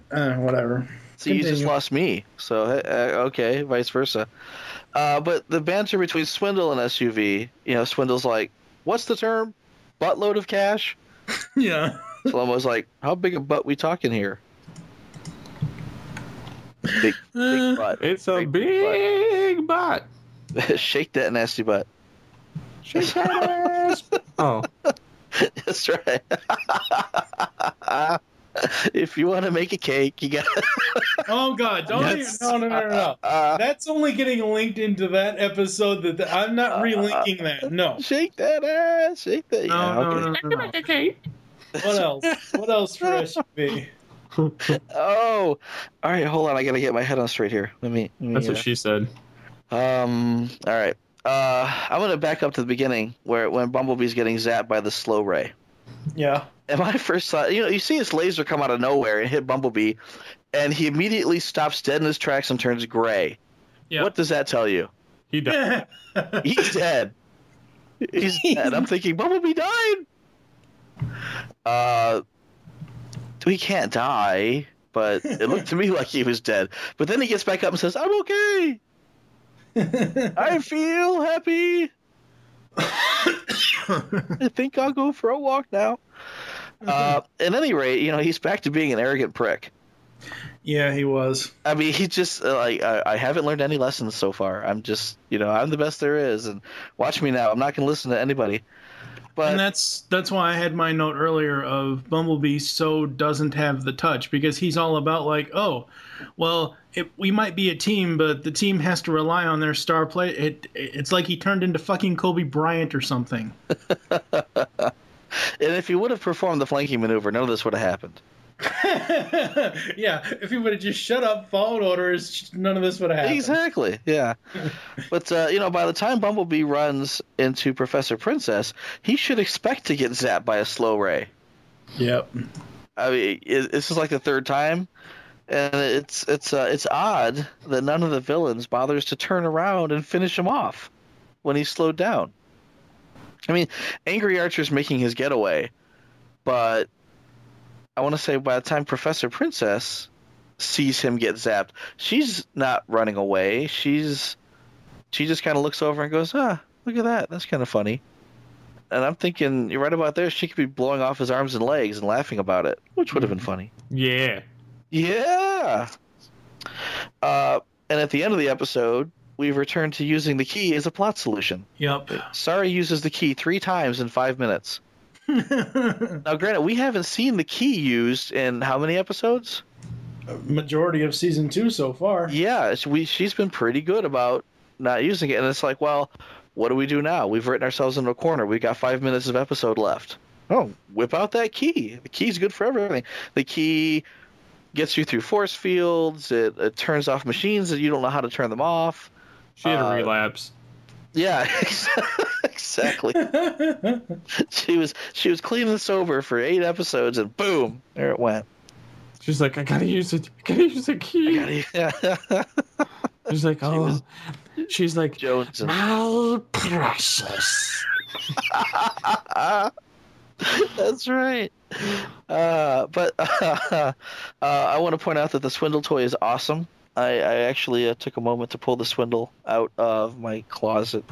whatever. So you just lost me. So, okay, vice versa. But the banter between Swindle and SUV, Swindle's like, "What's the term? Buttload of cash?" Yeah. Slow-Mo's like, "How big a butt we talking here?" Big butt. It's a big butt. Shake that nasty butt. Shake that ass. Oh. That's right. If you want to make a cake, you got. Oh God! No. That's only getting linked into that episode. That I'm not relinking that. No. Shake that ass. Shake that. No. What else? What else for SUV? Oh, all right. Hold on. I gotta get my head on straight here. Let me. That's what she said. All right. I'm gonna back up to the beginning when Bumblebee's getting zapped by the slow ray. Yeah. And my first thought, you see this laser come out of nowhere and hit Bumblebee, and he immediately stops dead in his tracks and turns gray. Yeah. What does that tell you? He died. He's dead. He's dead. I'm thinking, Bumblebee died. He can't die, but it looked to me like he was dead. But then he gets back up and says, "I'm okay. I feel happy. I think I'll go for a walk now." At any rate, he's back to being an arrogant prick. Yeah, he was. I mean, he just I haven't learned any lessons so far. I'm just I'm the best there is, and watch me now. I'm not going to listen to anybody. But and that's why I had my note earlier of Bumblebee doesn't have the touch, because he's all about like, oh, well, we might be a team, but the team has to rely on their star play. It's like he turned into fucking Kobe Bryant or something. And if he would have performed the flanking maneuver, none of this would have happened. Yeah, if he would have just shut up, followed orders, none of this would have happened. Exactly, yeah. But, by the time Bumblebee runs into Professor Princess, he should expect to get zapped by a slow ray. Yep. I mean, this is like the third time, and it's odd that none of the villains bothers to turn around and finish him off when he's slowed down. I mean, Angry Archer's making his getaway, but I want to say by the time Professor Princess sees him get zapped, she's not running away. She just kind of looks over and goes, look at that. That's kind of funny. And I'm thinking, you're right about there. She could be blowing off his arms and legs and laughing about it, which would have been funny. Yeah. Yeah. And at the end of the episode, we've returned to using the key as a plot solution. Yep. Sari uses the key 3 times in 5 minutes. Now, granted, we haven't seen the key used in how many episodes? Majority of season 2 so far. Yeah, she's been pretty good about not using it. And it's like, well, what do we do now? We've written ourselves into a corner. We've got 5 minutes of episode left. Oh, whip out that key. The key's good for everything. The key gets you through force fields. It turns off machines that you don't know how to turn them off. She had a relapse. Yeah, exactly. She was clean and sober for 8 episodes, and boom, there it went. She's like, I gotta use it. I gotta use the key. She's like, oh. She's like, Jones. My precious. That's right. But I want to point out that the Swindle toy is awesome. I actually took a moment to pull the Swindle out of my closet.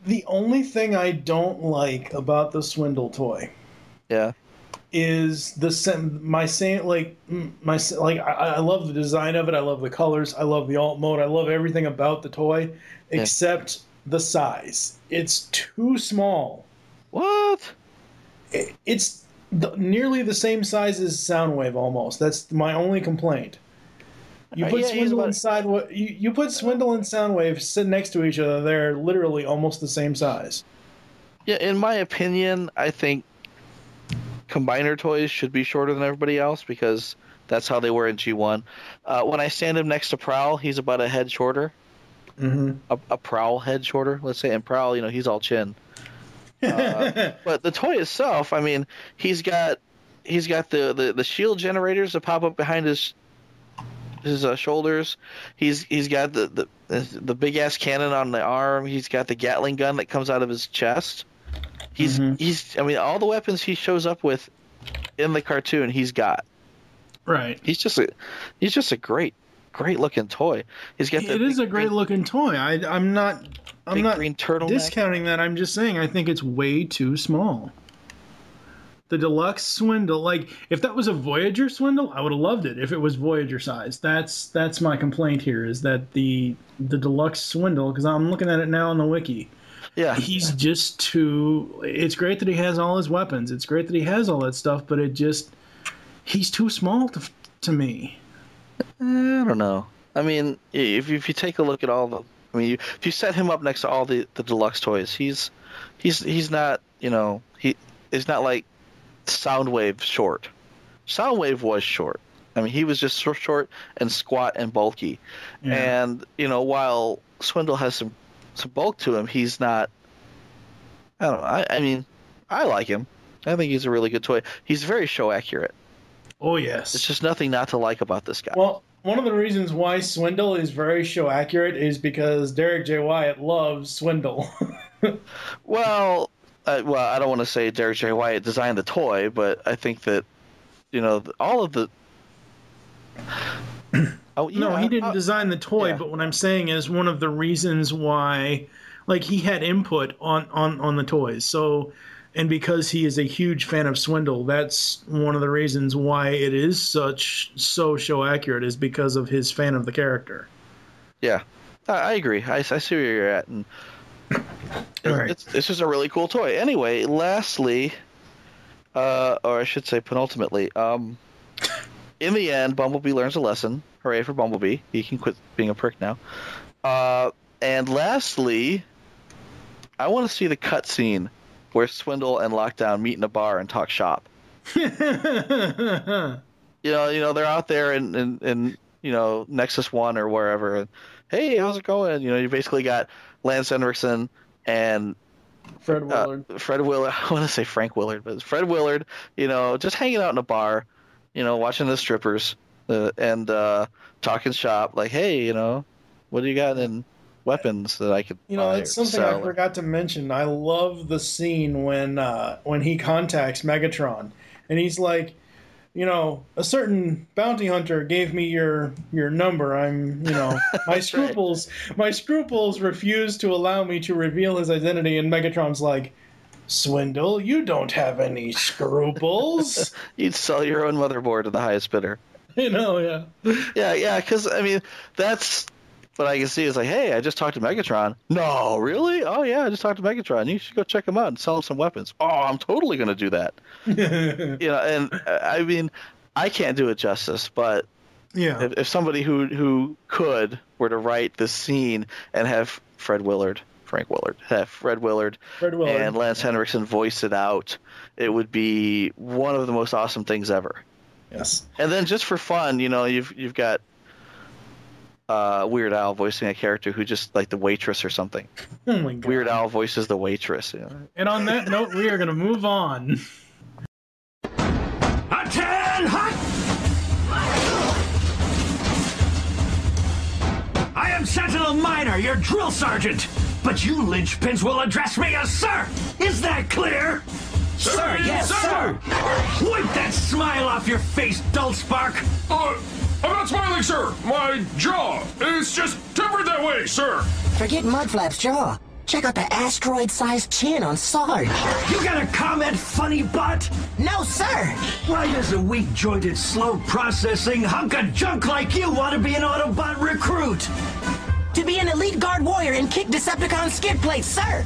The only thing I don't like about the Swindle toy, is I love the design of it. I love the colors. I love the alt mode. I love everything about the toy, except the size. It's too small. What? It's nearly the same size as Soundwave almost. That's my only complaint. You put Swindle inside you put Swindle and Soundwave sit next to each other. They're literally almost the same size. Yeah, in my opinion, I think Combiner toys should be shorter than everybody else because that's how they were in G1. When I stand him next to Prowl, he's about a head shorter. Mm-hmm. A Prowl head shorter, let's say. And Prowl, he's all chin. But the toy itself, I mean, he's got the shield generators that pop up behind his shoulders. He's got the big ass cannon on the arm. He's got the Gatling gun that comes out of his chest. He's I mean, all the weapons he shows up with in the cartoon, he's got. Right. He's just a great looking toy. He's got. It is a great looking toy. I'm not green turtleneck. discounting that. I'm just saying I think it's way too small. The deluxe Swindle, like if that was a Voyager Swindle, I would have loved it. If it was Voyager size, that's my complaint here. Is that the deluxe Swindle? Because I'm looking at it now on the wiki. Yeah, he's just too. It's great that he has all his weapons. It's great that he has all that stuff, but he's too small to me. I don't know. I mean, if you take a look at all the, if you set him up next to all the deluxe toys, he's not, he's not like Soundwave short. Soundwave was short. I mean, he was just short and squat and bulky. Yeah. And while Swindle has some bulk to him, he's not. I don't know. I mean, I like him. I think he's a really good toy. He's very show accurate. Oh yes. It's just nothing not to like about this guy. Well, one of the reasons why Swindle is very show accurate is because Derek J. Wyatt loves Swindle. Well, well, I don't want to say Derek J. Wyatt designed the toy, but I think that, all of the. No, he didn't design the toy, but what I'm saying is one of the reasons why, like, he had input on the toys. So, and because he is a huge fan of Swindle, that's one of the reasons why it is so show accurate, is because of his fan of the character. Yeah, I agree. I see where you're at, and it's just a really cool toy. Anyway, lastly, or I should say penultimately, in the end, Bumblebee learns a lesson. Hooray for Bumblebee. He can quit being a prick now. And lastly, I want to see the cutscene where Swindle and Lockdown meet in a bar and talk shop. They're out there in Nexus 1 or wherever. And, hey, how's it going? You basically got Lance Henriksen and Fred Willard. I want to say Frank Willard, but it's Fred Willard, just hanging out in a bar, watching the strippers and talking shop, like, hey, what do you got in weapons that I could buy it's something sell? I forgot to mention. I love the scene when he contacts Megatron, and he's like, a certain bounty hunter gave me your number. I'm, my scruples refuse to allow me to reveal his identity. And Megatron's like, Swindle, you don't have any scruples. You'd sell your own motherboard to the highest bidder. Yeah. Yeah, because, that's what I can see is like, hey, I just talked to Megatron. No, really? Oh, yeah, I just talked to Megatron. You should go check him out and sell him some weapons. Oh, I'm totally going to do that. And, I can't do it justice, but if somebody who could were to write this scene and have Frank Willard, and Lance Henriksen voice it out, it would be one of the most awesome things ever. Yes. And then just for fun, you've got Weird Al voicing a character who just like the waitress or something. Oh my God. Weird Al voices the waitress. And on that note, we are going to move on. Attend hot! I am Sentinel Minor, your drill sergeant. But you linchpins will address me as sir. Is that clear? Sir, yes, sir. Wipe that smile off your face, Dulspark. I'm not smiling, sir. My jaw is just tempered that way, sir. Forget Mudflap's jaw. Check out the asteroid-sized chin on Sarge. You got a comment, funny butt? No, sir. Why does a weak-jointed, slow-processing hunk of junk like you want to be an Autobot recruit? To be an elite guard warrior and kick Decepticon skid plates, sir.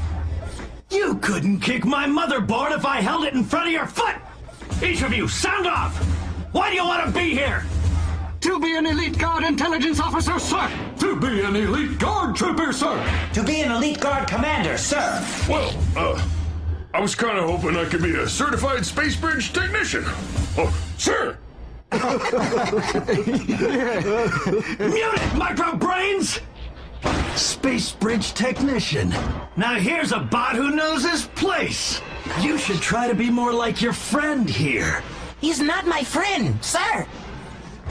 You couldn't kick my motherboard if I held it in front of your foot. Each of you, sound off. Why do you want to be here? To be an elite guard intelligence officer, sir. To be an elite guard trooper, sir. To be an elite guard commander, sir. Well, I was kind of hoping I could be a certified space bridge technician. Oh, sir. Mute it, micro brains! Space bridge technician. Now here's a bot who knows his place. You should try to be more like your friend here. He's not my friend, sir.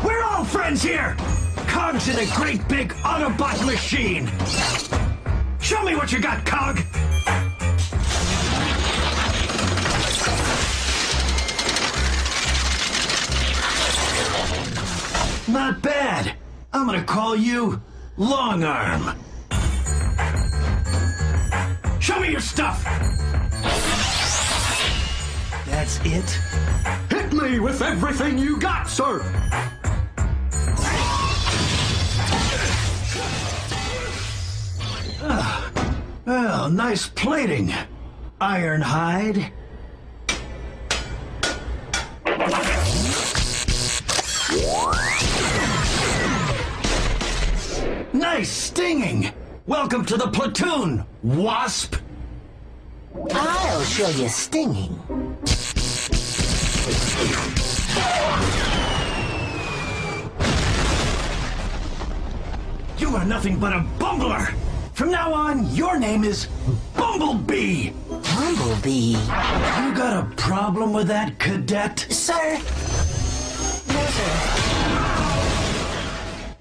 We're all friends here. Cog's in a great big Autobot machine. Show me what you got, Cog. Not bad. I'm gonna call you Long Arm. Show me your stuff. That's it? Hit me with everything you got, sir. Well, nice plating, Ironhide. Nice stinging. Welcome to the platoon, Wasp. I'll show you stinging. You are nothing but a bumbler. From now on, your name is Bumblebee. Bumblebee? You got a problem with that, cadet? Sir? No, sir.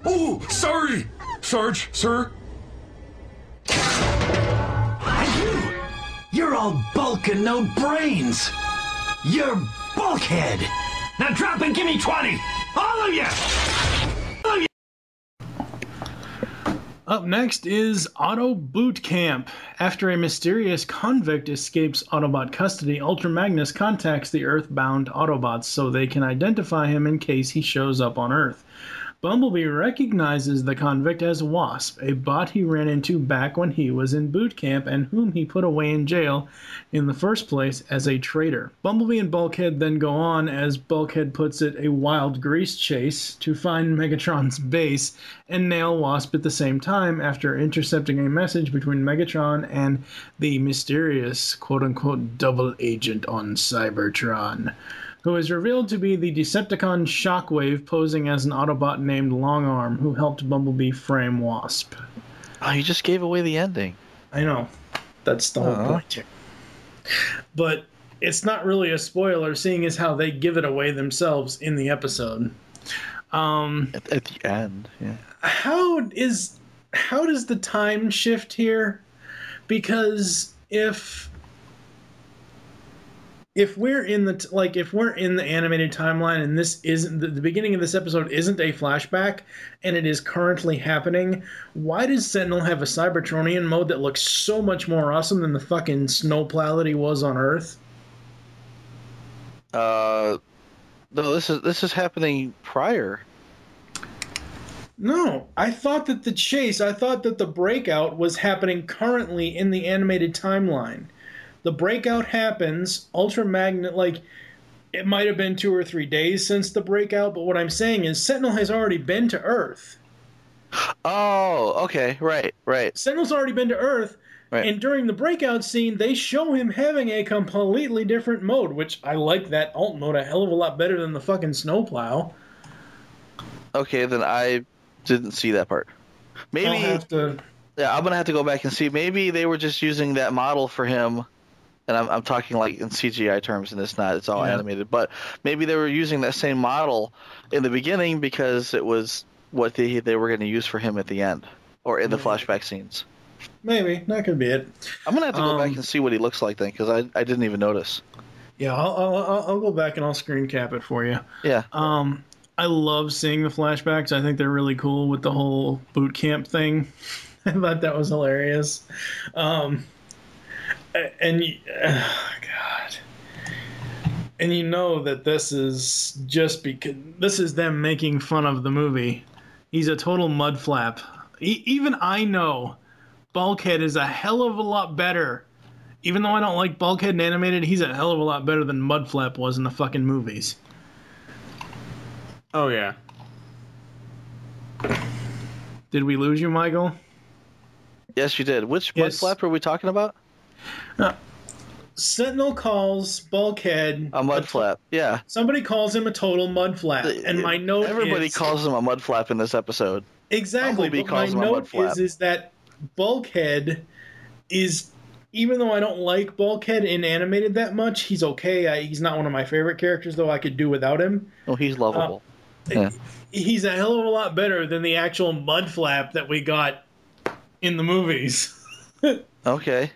Oh, sorry, Sarge, sir. And you! You're all bulk and no brains. You're Bulkhead. Now drop and give me 20. All of you. Up next is Auto Boot Camp. After a mysterious convict escapes Autobot custody, Ultra Magnus contacts the Earth-bound Autobots so they can identify him in case he shows up on Earth. Bumblebee recognizes the convict as Wasp, a bot he ran into back when he was in boot camp and whom he put away in jail in the first place as a traitor. Bumblebee and Bulkhead then go on, as Bulkhead puts it, a wild grease chase to find Megatron's base and nail Wasp at the same time after intercepting a message between Megatron and the mysterious quote-unquote double agent on Cybertron, who is revealed to be the Decepticon Shockwave posing as an Autobot named Longarm, who helped Bumblebee frame Wasp. Oh, you just gave away the ending. I know. That's the whole point here. But it's not really a spoiler, seeing as how they give it away themselves in the episode. At the end, yeah. How does the time shift here? Because if we're in the animated timeline and this isn't the beginning of this episode isn't a flashback and it is currently happening, why does Sentinel have a Cybertronian mode that looks so much more awesome than the fucking snowplow that he was on Earth? No, this is happening prior. No, I thought that the breakout was happening currently in the animated timeline. The breakout happens, Ultra Magnet, it might have been 2 or 3 days since the breakout, but what I'm saying is Sentinel has already been to Earth. Oh, okay, right. Sentinel's already been to Earth, right. And during the breakout scene, they show him having a completely different mode, which I like that alt mode a hell of a lot better than the fucking snowplow. Okay, then I didn't see that part. Maybe I'll have to... Yeah, I'm gonna have to go back and see. Maybe they were just using that model for him. And I'm talking like in CGI terms, and it's all animated. But maybe they were using that same model in the beginning because it was what they were going to use for him at the end or in the flashback scenes. Maybe that could be it. I'm gonna have to go back and see what he looks like then, because I didn't even notice. Yeah, I'll go back and I'll screen cap it for you. Yeah. I love seeing the flashbacks. I think they're really cool with the whole boot camp thing. I thought that was hilarious. And you know that this is just because this is them making fun of the movie. He's a total mudflap. Even I know Bulkhead is a hell of a lot better. Even though I don't like Bulkhead in animated, he's a hell of a lot better than Mudflap was in the fucking movies. Oh yeah. Did we lose you, Michael? Yes, you did. Which Mudflap are we talking about? Sentinel calls Bulkhead a mudflap. Yeah. Somebody calls him a total mudflap, and my note everybody calls him a mudflap in this episode. Exactly. But my note is that Bulkhead is, even though I don't like Bulkhead in animated that much, he's okay. He's not one of my favorite characters, though. I could do without him. Oh, he's lovable. Yeah. He's a hell of a lot better than the actual mudflap that we got in the movies. Okay.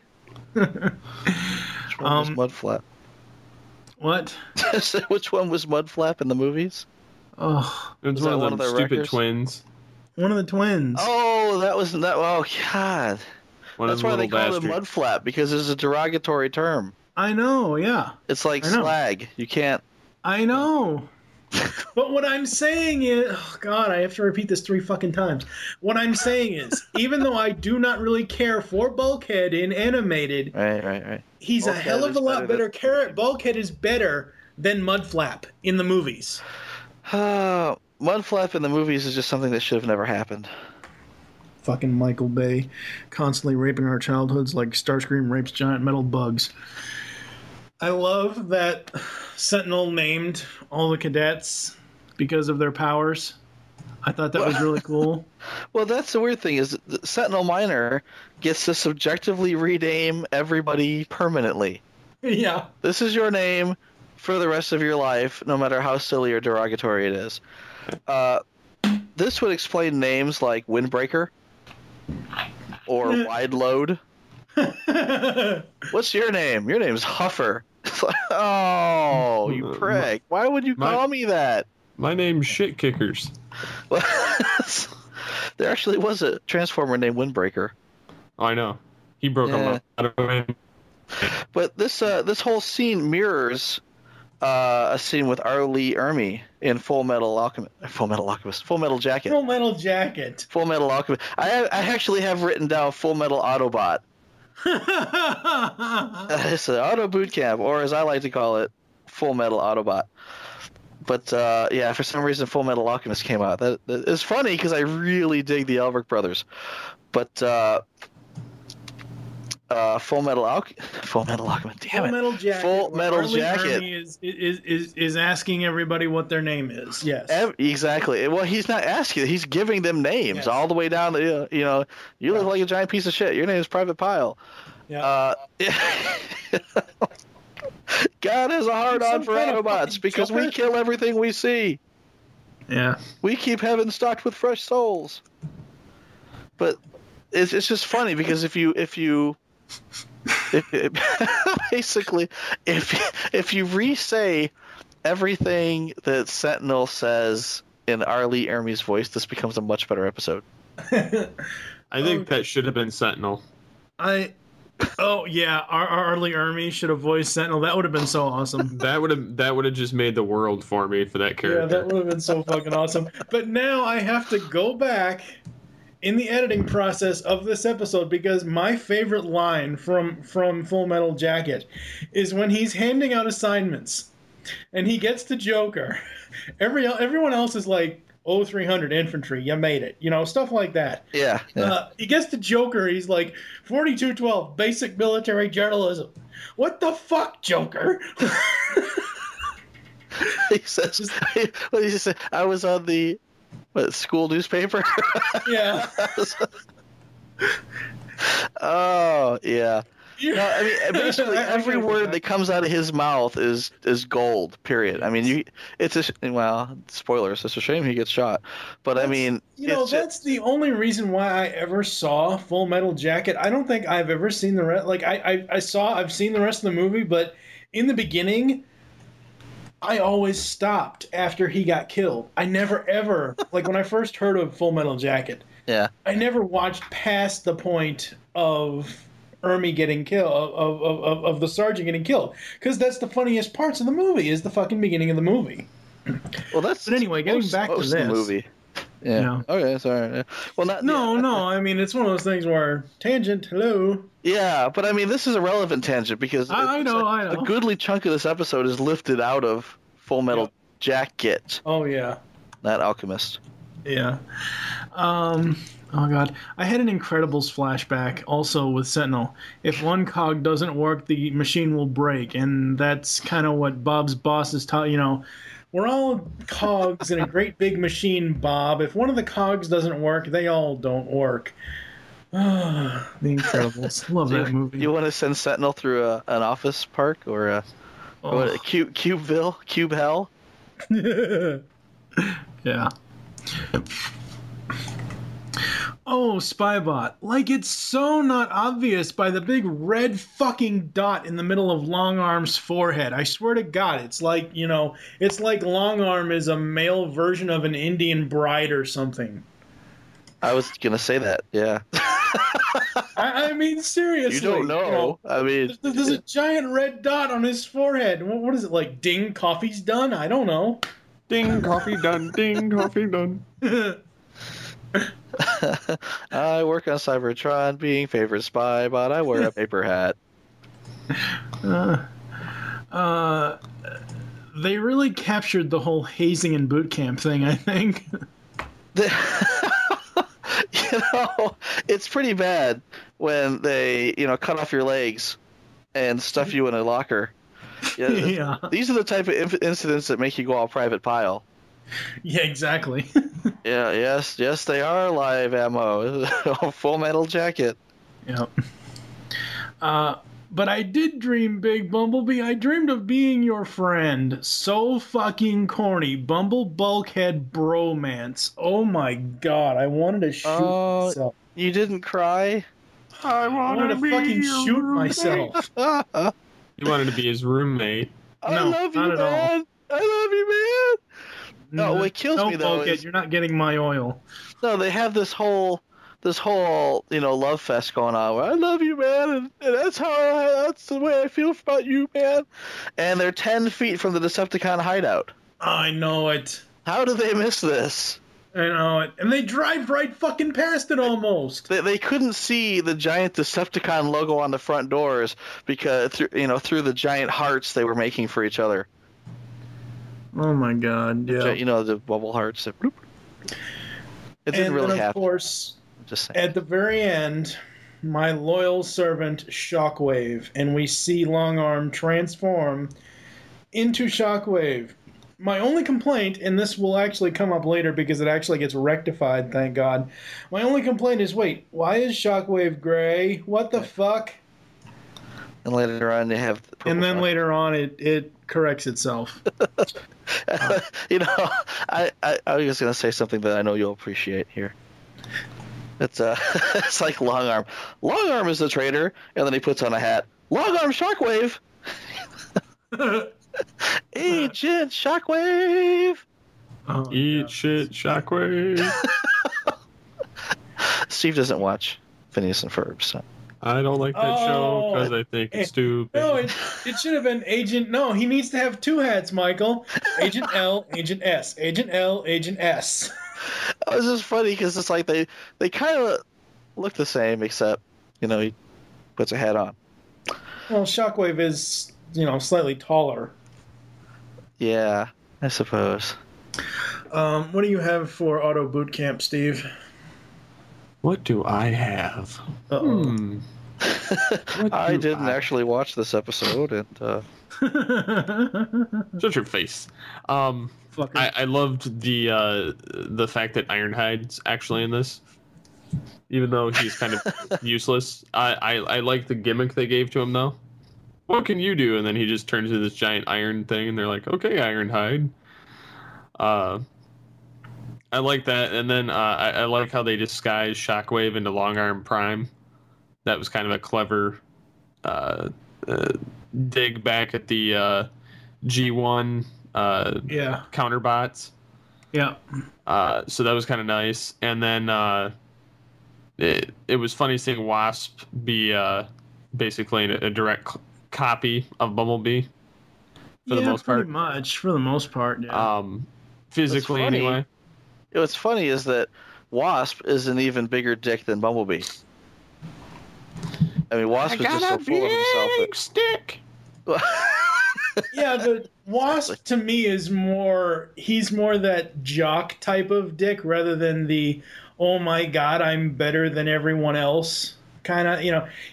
Which one was Mudflap? What? Which one was Mudflap in the movies? Oh, it was one of the stupid wreckers? Twins. One of the twins. Oh, that was that. Oh God. That's why they call it Mudflap, because it's a derogatory term. I know. Yeah. It's like slag. You can't. I know. But what I'm saying is, oh God, I have to repeat this 3 fucking times. What I'm saying is, even though I do not really care for Bulkhead in animated, right, he's Bulkhead a hell of a lot better character. Bulkhead is better than Mudflap in the movies. Mudflap in the movies is just something that should have never happened. Fucking Michael Bay, constantly raping our childhoods like Starscream rapes giant metal bugs. I love that Sentinel named all the cadets because of their powers. I thought that was really cool. Well, that's the weird thing, is Sentinel Minor gets to subjectively rename everybody permanently. Yeah. This is your name for the rest of your life, no matter how silly or derogatory it is. This would explain names like Windbreaker or Wide Load. What's your name? Your name's Huffer. It's like, oh, you prick. Why would you call me that? My name's Shit Kickers. There actually was a Transformer named Windbreaker. Oh, I know. He broke a lot of wind. But this whole scene mirrors a scene with R. Lee Ermey in Full Metal Jacket. Full Metal Jacket. Full Metal Alchemist. I actually have written down Full Metal Autobot. It's an auto boot camp, or as I like to call it, Full Metal Autobot. But yeah, for some reason, Full Metal Alchemist came out. That is funny because I really dig the Elric brothers. But Full Metal Alchemist. Damn Full Metal Jacket. Full Metal Arlie Jacket is asking everybody what their name is. Yes. Exactly. Well, he's not asking; he's giving them names all the way down. You look like a giant piece of shit. Your name is Private Pile. Yeah. God has a hard on for Autobots because we kill everything we see. Yeah. We keep heaven stocked with fresh souls. But it's just funny because if basically if you re-say everything that Sentinel says in R. Lee Ermey's voice, this becomes a much better episode. I think that should have been Sentinel. Oh yeah, R. Lee Ermey should have voiced Sentinel. That would have been so awesome. That would have just made the world for me for that character. Yeah, that would have been so fucking awesome. But now I have to go back in the editing process of this episode because my favorite line from Full Metal Jacket is when he's handing out assignments and he gets to Joker. Everyone else is like, 0300 infantry, you made it. Stuff like that. Yeah. He gets to Joker, he's like, 4212, basic military journalism. What the fuck, Joker? He says, what did he say? I was on the school newspaper? Yeah. Oh, yeah. No, I mean, basically every word that comes out of his mouth is gold. Period. I mean, spoilers. It's a shame he gets shot, but I mean, that's the only reason why I ever saw Full Metal Jacket. I don't think I've ever seen the rest. Like I've seen the rest of the movie, but in the beginning, I always stopped after he got killed. I never ever like when I first heard of Full Metal Jacket. Yeah. I never watched past the point of Ermey getting killed, of the sergeant getting killed, because that's the funniest parts of the movie is the fucking beginning of the movie. Well, but anyway, getting back to this the movie. Yeah. Okay, sorry. Well, no. I mean, it's one of those things where tangent. Hello. Yeah, but I mean, this is a relevant tangent because I know. A goodly chunk of this episode is lifted out of Full Metal Jacket. Oh yeah. Not Alchemist. Yeah. Oh god, I had an Incredibles flashback also with Sentinel. If one cog doesn't work, the machine will break, and that's kind of what Bob's boss is taught. We're all cogs in a great big machine, Bob. If one of the cogs doesn't work, they all don't work. The Incredibles, love that movie. You want to send Sentinel through an office park or Cubeville, Cube Hell? Yeah. Oh, Spybot. Like, it's so not obvious by the big red fucking dot in the middle of Longarm's forehead. I swear to God, it's like, it's like Longarm is a male version of an Indian bride or something. I was going to say that, yeah. I mean, seriously. You don't know. I mean... There's a giant red dot on his forehead. What is it, like, ding, coffee's done? I don't know. Ding, coffee done. Ding, coffee done. I work on Cybertron, being favorite spy, but I wear a paper hat. They really captured the whole hazing and boot camp thing, I think. It's pretty bad when they, cut off your legs and stuff you in a locker. Yeah. These are the type of incidents that make you go all Private Pile. Yeah, exactly. Yeah, yes, they are live ammo. Full Metal Jacket. Yep. But I did dream big, Bumblebee. I dreamed of being your friend. So fucking corny. Bumble Bulkhead bromance. Oh my god, I wanted to shoot myself. You didn't cry? I wanted to fucking shoot myself. You wanted to be his roommate. I No, love you, not at all. man. I love you, man. No, what kills me though is you're not getting my oil. no. They have this whole love fest going on. Where I love you, man, and that's the way I feel about you, man. And they're 10 feet from the Decepticon hideout. I know it. How do they miss this? I know it. And they drive right fucking past it almost. They couldn't see the giant Decepticon logo on the front doors because through the giant hearts they were making for each other. Oh my god, yeah. The bubble hearts. That bloop. It didn't And really then, of happen. course, Just saying. at the very end, my loyal servant Shockwave, and we see Longarm transform into Shockwave. My only complaint, and this will actually come up later because it actually gets rectified, thank God. My only complaint is, wait, why is Shockwave gray? What the fuck? And later on they have. And then later on it corrects itself. I was just gonna say something that I know you'll appreciate here. It's it's like Longarm. Longarm is the traitor, and then he puts on a hat. Longarm Shockwave. Agent Shockwave. Eat shit, Shockwave. Steve doesn't watch Phineas and Ferb, so. I don't like that show because I think it's stupid. No, it should have been Agent. No, he needs to have two hats, Michael. Agent L, Agent S. Agent L, Agent S. It was just funny because it's like they kind of look the same, except he puts a hat on. Well, Shockwave is slightly taller. Yeah, I suppose. What do you have for Auto Boot Camp, Steve? What do I have? I didn't actually watch this episode, and shut your face. I loved the fact that Ironhide's actually in this, even though he's kind of useless. I like the gimmick they gave to him though. What can you do? And then he just turns into this giant iron thing, and they're like, okay, Ironhide. I like that, and then I like how they disguise Shockwave into Longarm Prime. That was kind of a clever dig back at the G1 counterbots. Yeah. So that was kind of nice, and then it was funny seeing Wasp be basically a direct copy of Bumblebee for the most part. Pretty much, for the most part. Yeah. Physically, anyway. What's funny is that Wasp is an even bigger dick than Bumblebee. I mean, Wasp is just so full of himself. Stick. Yeah, but Wasp to me is he's more that jock type of dick rather than the, oh my god, I'm better than everyone else kind of,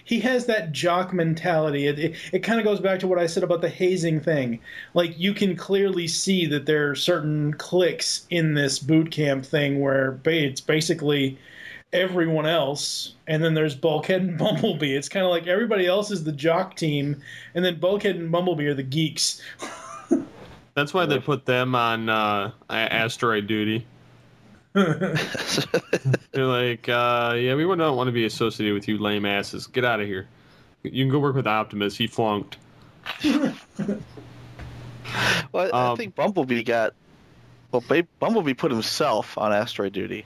he has that jock mentality. It kind of goes back to what I said about the hazing thing. Like, you can clearly see that there are certain cliques in this boot camp thing where it's basically everyone else, and then there's Bulkhead and Bumblebee. It's kind of like everybody else is the jock team, and then Bulkhead and Bumblebee are the geeks. That's why they put them on asteroid duty. They're like, yeah, we don't want to be associated with you lame asses. Get out of here. You can go work with Optimus. He flunked. Well, I think Bumblebee Bumblebee put himself on asteroid duty.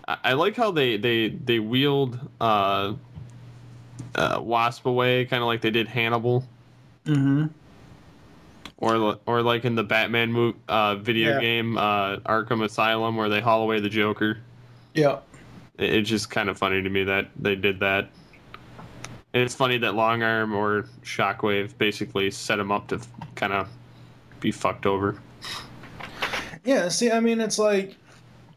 I like how they wheeled Wasp away, kind of like they did Hannibal. Mm-hmm. Or like in the Batman video game, Arkham Asylum, where they haul away the Joker. Yeah. It's just kind of funny to me that they did that. And it's funny that Longarm or Shockwave basically set him up to kind of be fucked over. Yeah, see, I mean, it's like,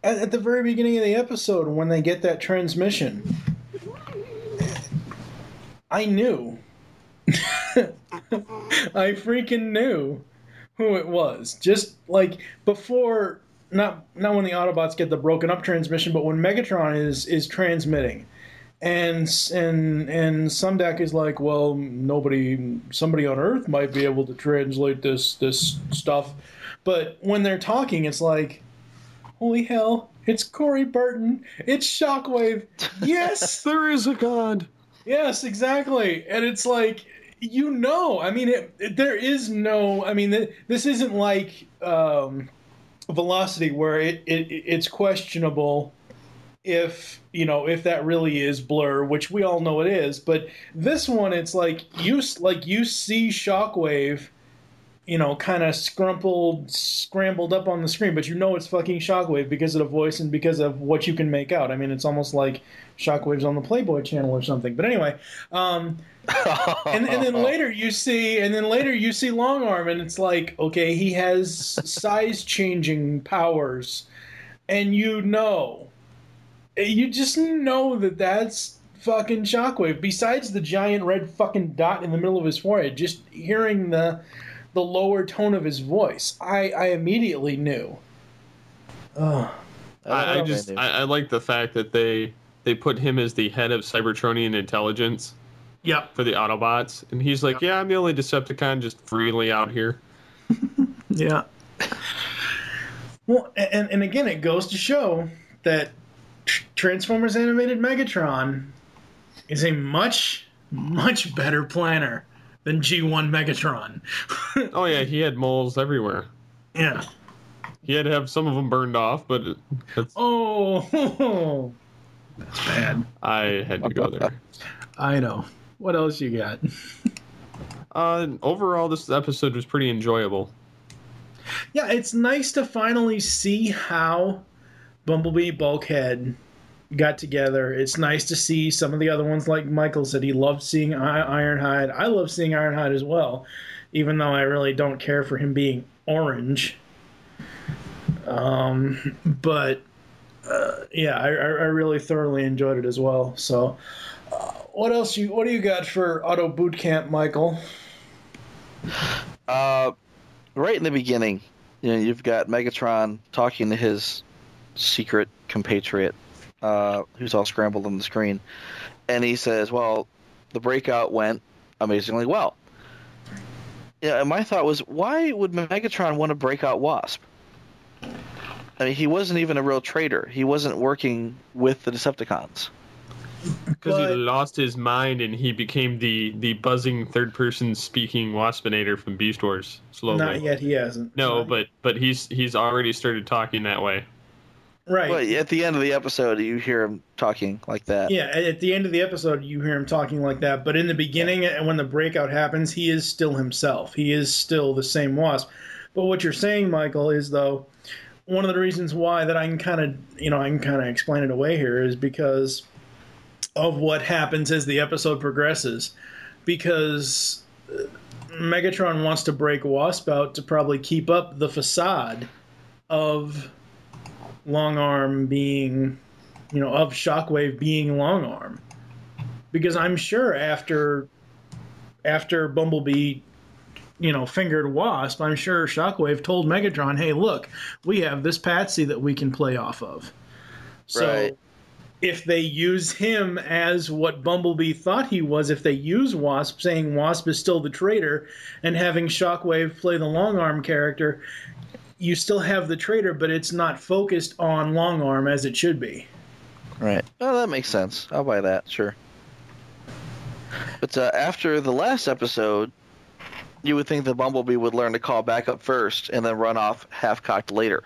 at the very beginning of the episode, when they get that transmission, I knew. I freaking knew who it was. Just like before, not when the Autobots get the broken up transmission, but when Megatron is transmitting, and Sumdac is like, well, somebody on Earth might be able to translate this stuff, but when they're talking, it's like, holy hell, It's Corey Burton. It's Shockwave. Yes, there is a god. Yes, exactly. And it's like, you know, I mean, there is no, I mean, this isn't like Velocity where it's questionable if, you know, if that really is Blur, which we all know it is. But this one, it's like you see Shockwave, you know, kind of scrambled up on the screen, but you know it's fucking Shockwave because of the voice and because of what you can make out. I mean, it's almost like Shockwave's on the Playboy Channel or something. But anyway, and then later you see Long Arm, and it's like, okay, he has size changing powers, and you just know that that's fucking Shockwave. Besides the giant red fucking dot in the middle of his forehead, just hearing the lower tone of his voice, I immediately knew. I like the fact that they put him as the head of Cybertronian intelligence. Yep. For the Autobots, and he's like, "Yeah, I'm the only Decepticon just freely out here." Yeah. Well, and again, it goes to show that Transformers Animated Megatron is a much, much better planner than G1 Megatron. Oh yeah, he had moles everywhere. Yeah. He had to have some of them burned off, but that's bad. I had to go there. I know. What else you got? Overall, this episode was pretty enjoyable. Yeah, it's nice to finally see how Bumblebee, Bulkhead got together. It's nice to see some of the other ones, like Michael said, he loved seeing Ironhide. I love seeing Ironhide as well, even though I really don't care for him being orange. But yeah, I really thoroughly enjoyed it as well. So, what do you got for Auto Boot Camp, Michael? Right in the beginning, you know, you've got Megatron talking to his secret compatriot, who's all scrambled on the screen, and he says, "Well, the breakout went amazingly well." Yeah, and my thought was, why would Megatron want to break out Wasp? I mean, he wasn't even a real traitor. He wasn't working with the Decepticons. Because he lost his mind and he became the buzzing third-person speaking Waspinator from Beast Wars. Slowly. Not yet, he hasn't. No, but he's already started talking that way. Right. But at the end of the episode, you hear him talking like that. Yeah, at the end of the episode, you hear him talking like that. But in the beginning, and when the breakout happens, he is still himself. He is still the same Wasp. But what you're saying, Michael, is though, one of the reasons why that I can kind of explain it away here is because of what happens as the episode progresses. Because Megatron wants to break Wasp out to probably keep up the facade of Long Arm being, you know, of Shockwave being Long Arm. Because I'm sure after Bumblebee, you know, fingered Wasp, I'm sure Shockwave told Megatron, "Hey, look, we have this patsy that we can play off of." So right. If they use him as what Bumblebee thought he was, if they use Wasp, saying Wasp is still the traitor, and having Shockwave play the Long Arm character, you still have the traitor, but it's not focused on Long Arm as it should be. Right. Well, that makes sense. I'll buy that, sure. But after the last episode, you would think that Bumblebee would learn to call back up first and then run off half-cocked later.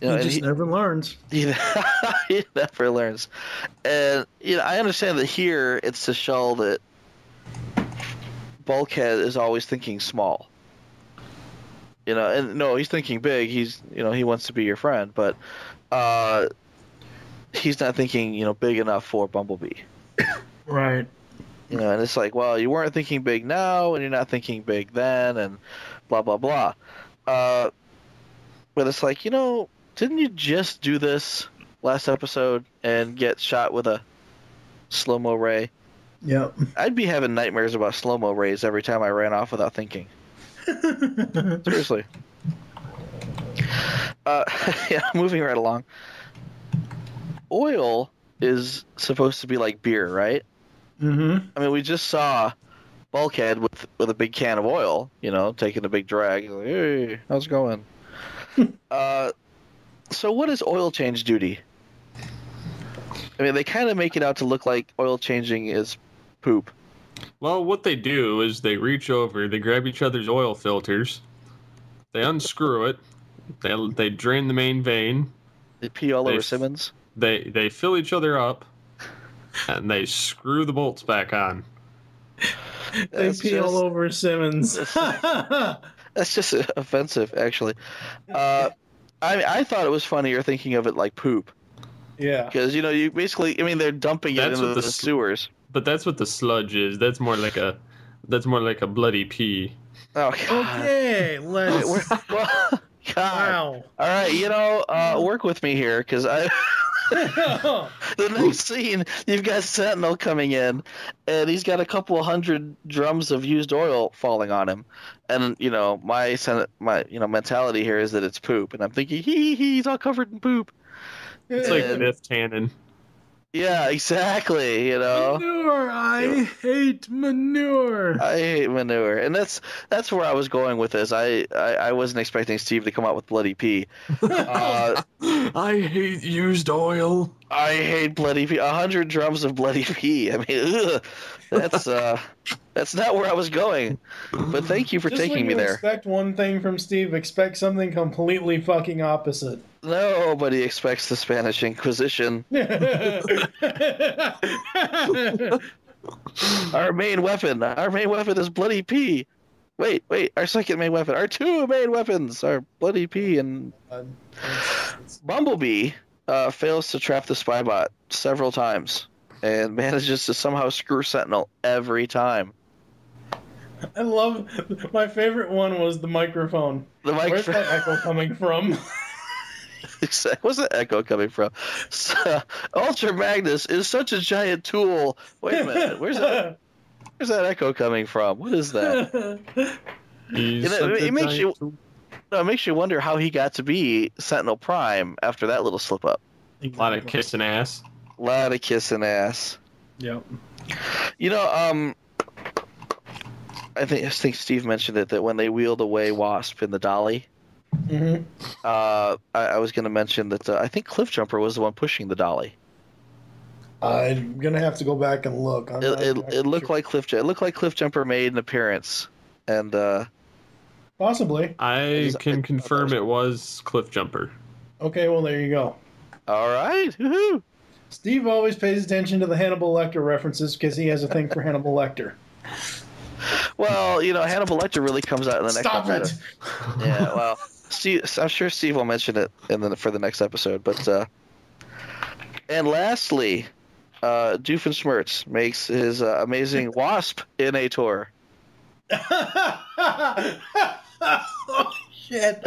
You know, he just never learns. He never learns. And, you know, I understand that here it's to show that Bulkhead is always thinking small. You know, and no, he's thinking big. He wants to be your friend, but he's not thinking, you know, big enough for Bumblebee. Right. You know, and it's like, well, you weren't thinking big now, and you're not thinking big then, and blah, blah, blah. But it's like, you know, didn't you just do this last episode and get shot with a slow-mo ray? Yep. I'd be having nightmares about slow-mo rays every time I ran off without thinking. Seriously. Yeah, moving right along. Oil is supposed to be like beer, right? Mm-hmm. I mean, we just saw Bulkhead with a big can of oil, you know, taking a big drag. He's like, hey, how's it going? So what is oil change duty? I mean, they kind of make it out to look like oil changing is poop. Well, what they do is they reach over, they grab each other's oil filters, they unscrew it, they drain the main vein. They pee all over Simmons. They fill each other up, and they screw the bolts back on. They pee all over Simmons. That's just offensive, actually. I thought it was funnier thinking of it like poop. Yeah. Because, you basically, they're dumping it into the sewers. But that's what the sludge is. That's more like a bloody pee. Oh, God. Okay, let's... God. Wow. All right, work with me here, because the next scene, you've got Sentinel coming in, and he's got a couple 100 drums of used oil falling on him, and my mentality here is that it's poop, and I'm thinking he's all covered in poop. It's like Biff Tannen. Yeah, exactly. Manure. I hate manure. I hate manure, and that's where I was going with this. I wasn't expecting Steve to come out with bloody pee. I hate used oil. I hate bloody pee. 100 drums of bloody pee. I mean, that's not where I was going. But thank you for taking me there. Expect one thing from Steve. Expect something completely fucking opposite. Nobody expects the Spanish Inquisition. Our main weapon is bloody pee. Wait, our second main weapon. Our two main weapons are bloody pee and Bumblebee fails to trap the spybot several times and manages to somehow screw Sentinel every time. I love my favorite one was the microphone. Where's that echo coming from? Where's that echo coming from? Ultra Magnus is such a giant tool. Wait a minute. Where's that echo coming from? What is that? It makes you wonder how he got to be Sentinel Prime after that little slip up. A lot of kissing ass. Yep. I think Steve mentioned it, that when they wheeled away Wasp in the dolly. Mm-hmm. I was going to mention that I think Cliffjumper was the one pushing the dolly. I'm gonna have to go back and look. It looked like Cliffjumper made an appearance, and possibly. I can confirm it was Cliffjumper. Okay, well there you go. All right, woohoo! Steve always pays attention to the Hannibal Lecter references because he has a thing for Hannibal Lecter. Well, Hannibal Lecter really comes out in the next episode. Stop it! Yeah, well, I'm sure Steve will mention it for the next episode. But and lastly, Doofenshmirtz makes his amazing Wasp in a tour. Oh shit!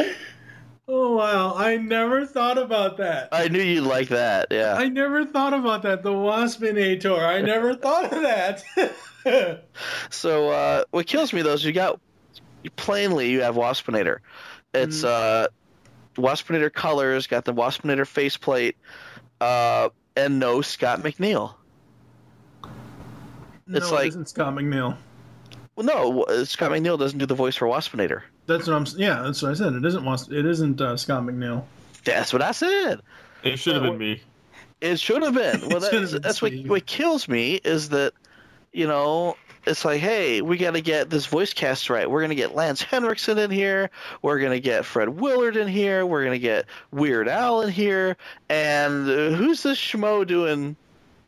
Oh wow! I never thought about that. I knew you'd like that. Yeah. I never thought about that. The Wasp in a tour. I never thought of that. So what kills me though is you have Waspinator. It's Waspinator colors, got the Waspinator faceplate, and no Scott McNeil. It's it isn't Scott McNeil. Well, no, Scott McNeil doesn't do the voice for Waspinator. That's what that's what I said. It isn't Scott McNeil. That's what I said. It should have been me. It should have been. Well, that's what kills me is that. It's like, hey, we got to get this voice cast right. We're going to get Lance Henriksen in here. We're going to get Fred Willard in here. We're going to get Weird Al in here. And who's this schmo doing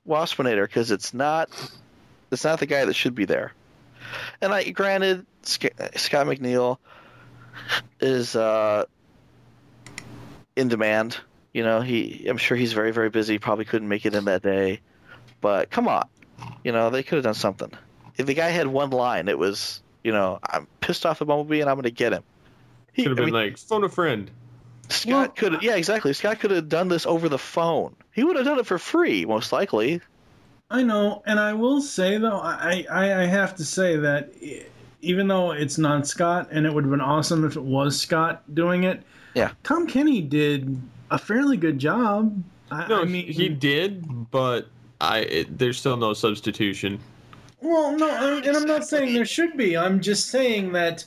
Waspinator? Because it's not the guy that should be there. And granted, Scott McNeil is in demand. I'm sure he's very, very busy. Probably couldn't make it in that day. But come on. They could have done something. If the guy had one line, it was, I'm pissed off at Bumblebee and I'm going to get him. Could have been like, phone a friend. Scott could have, yeah, exactly. Scott could have done this over the phone. He would have done it for free, most likely. I know, and I will say, though, I have to say that even though it's not Scott, and it would have been awesome if it was Scott doing it, yeah, Tom Kenny did a fairly good job. He did, but there's still no substitution. Well, no, and I'm not saying there should be. I'm just saying that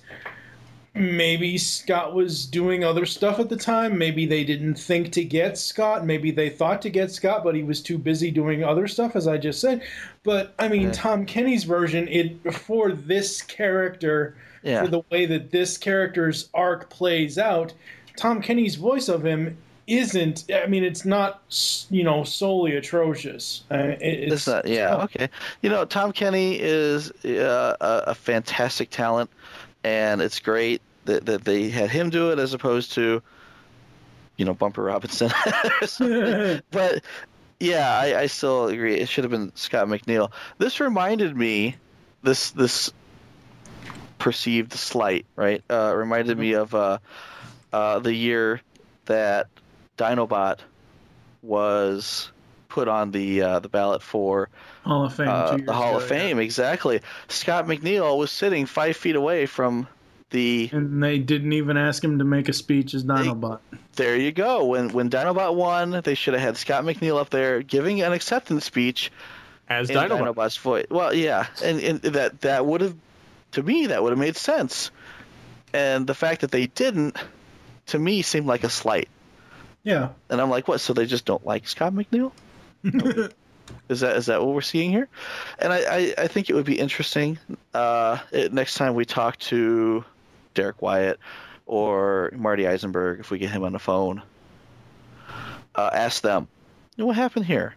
Maybe Scott was doing other stuff at the time. Maybe they didn't think to get Scott. Maybe they thought to get Scott, but he was too busy doing other stuff, as I just said. But, I mean, Tom Kenny's version, for this character, for the way that this character's arc plays out, Tom Kenny's voice of him isn't, I mean, it's not, solely atrocious. It's not, okay. Tom Kenny is a fantastic talent, and it's great that they had him do it as opposed to, Bumper Robinson. But, yeah, I still agree. It should have been Scott McNeil. This reminded me, this perceived slight, right? Reminded me of the year that Dinobot was put on the ballot for Hall of Fame. The Hall of Fame, exactly. Scott McNeil was sitting 5 feet away from and they didn't even ask him to make a speech as Dinobot. There you go. When Dinobot won, they should have had Scott McNeil up there giving an acceptance speech as Dinobot's voice. Well, yeah, and that would have, to me, that would have made sense. And the fact that they didn't, to me, seemed like a slight. Yeah. And I'm like, what? So they just don't like Scott McNeil? Is that what we're seeing here? And I think it would be interesting next time we talk to Derek Wyatt or Marty Eisenberg, if we get him on the phone, ask them, what happened here?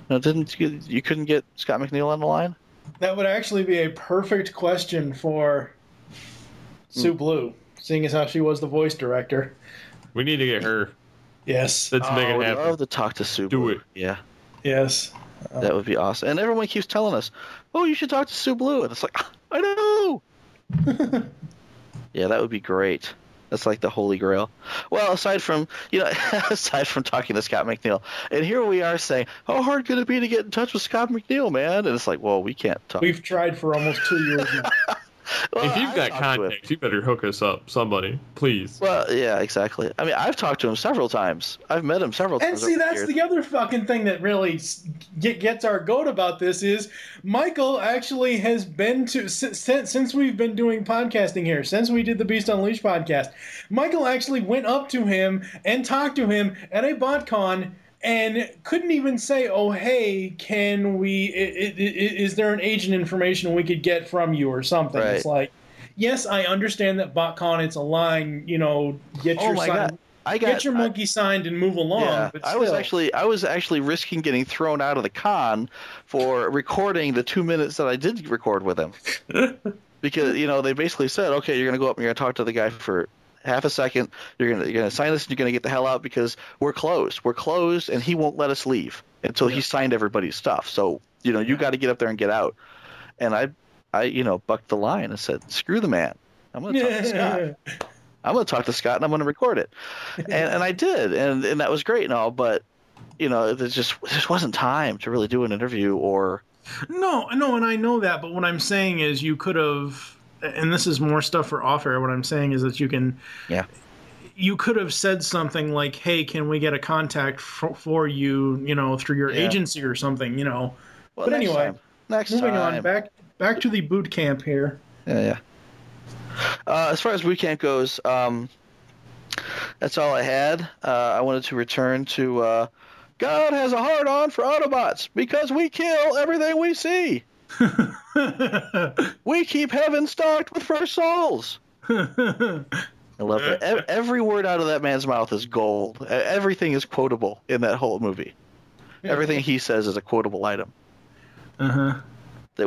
You couldn't get Scott McNeil on the line? That would actually be a perfect question for Sue Blue, seeing as how she was the voice director. We need to get her. Yes. Let's make it happen. I'd love to talk to Sue Blue. Do it. Yeah. Yes. That would be awesome. And everyone keeps telling us, oh, you should talk to Sue Blue. And it's like, I know. Yeah, that would be great. That's like the holy grail. Well, aside from talking to Scott McNeil, and here we are saying, how hard could it be to get in touch with Scott McNeil, man? And it's like, well, we can't talk. We've tried for almost 2 years now. Well, if you've got contacts, you better hook us up, somebody, please. Well, yeah, exactly. I mean, I've talked to him several times. I've met him several times. And see, that's the other fucking thing that really gets our goat about this is Michael actually has been to, since we've been doing podcasting here, since we did the Beast Unleashed podcast, Michael actually went up to him and talked to him at a BotCon and couldn't even say, oh, hey, can we, is there an agent information we could get from you or something? Right. It's like, yes, I understand that BotCon, it's a line, get your monkey signed and move along. Yeah, but I was actually risking getting thrown out of the con for recording the 2 minutes that I did record with him. Because, they basically said, okay, you're going to go up and you're going to talk to the guy for half a second, you're gonna sign this and you're gonna get the hell out because we're closed and he won't let us leave until he signed everybody's stuff. So you got to get up there and get out. And I bucked the line and said, screw the man, I'm gonna talk to Scott. I'm gonna talk to Scott and I'm gonna record it. And I did, and that was great and all, but there just wasn't time to really do an interview or no, and I know that, but what I'm saying is you could have. And this is more stuff for off air. What I'm saying is that you could have said something like, hey, can we get a contact for you, through your agency or something, Well, but anyway, moving on, back to the boot camp here. Yeah. As far as boot camp goes, that's all I had. I wanted to return to God has a hard on for Autobots because we kill everything we see. We keep heaven stocked with fresh souls. I love it. Every word out of that man's mouth is gold. Everything is quotable in that whole movie. Everything he says is a quotable item that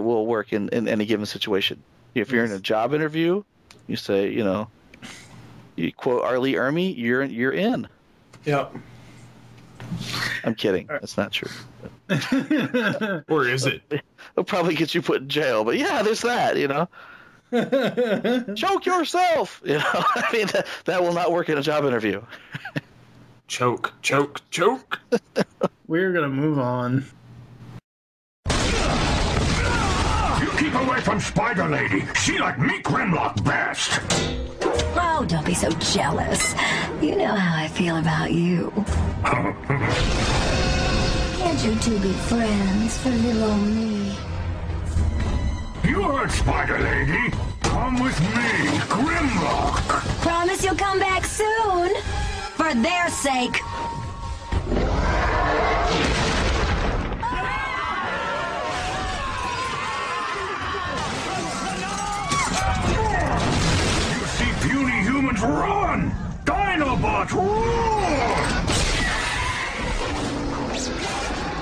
will work in any given situation. If you're in a job interview, you say, you quote R. Lee Ermey, you're in. Yep. I'm kidding. That's not true. Or is it? It'll probably get you put in jail, but yeah, there's that, Choke yourself! I mean, that will not work in a job interview. Choke. We're gonna move on. You keep away from Spider Lady. She like me Grimlock best. Oh, don't be so jealous. You know how I feel about you. Can't you two be friends for little old me? You heard Spider Lady. Come with me, Grimlock. Promise you'll come back soon. For their sake. You see puny humans run! Dinobots roar!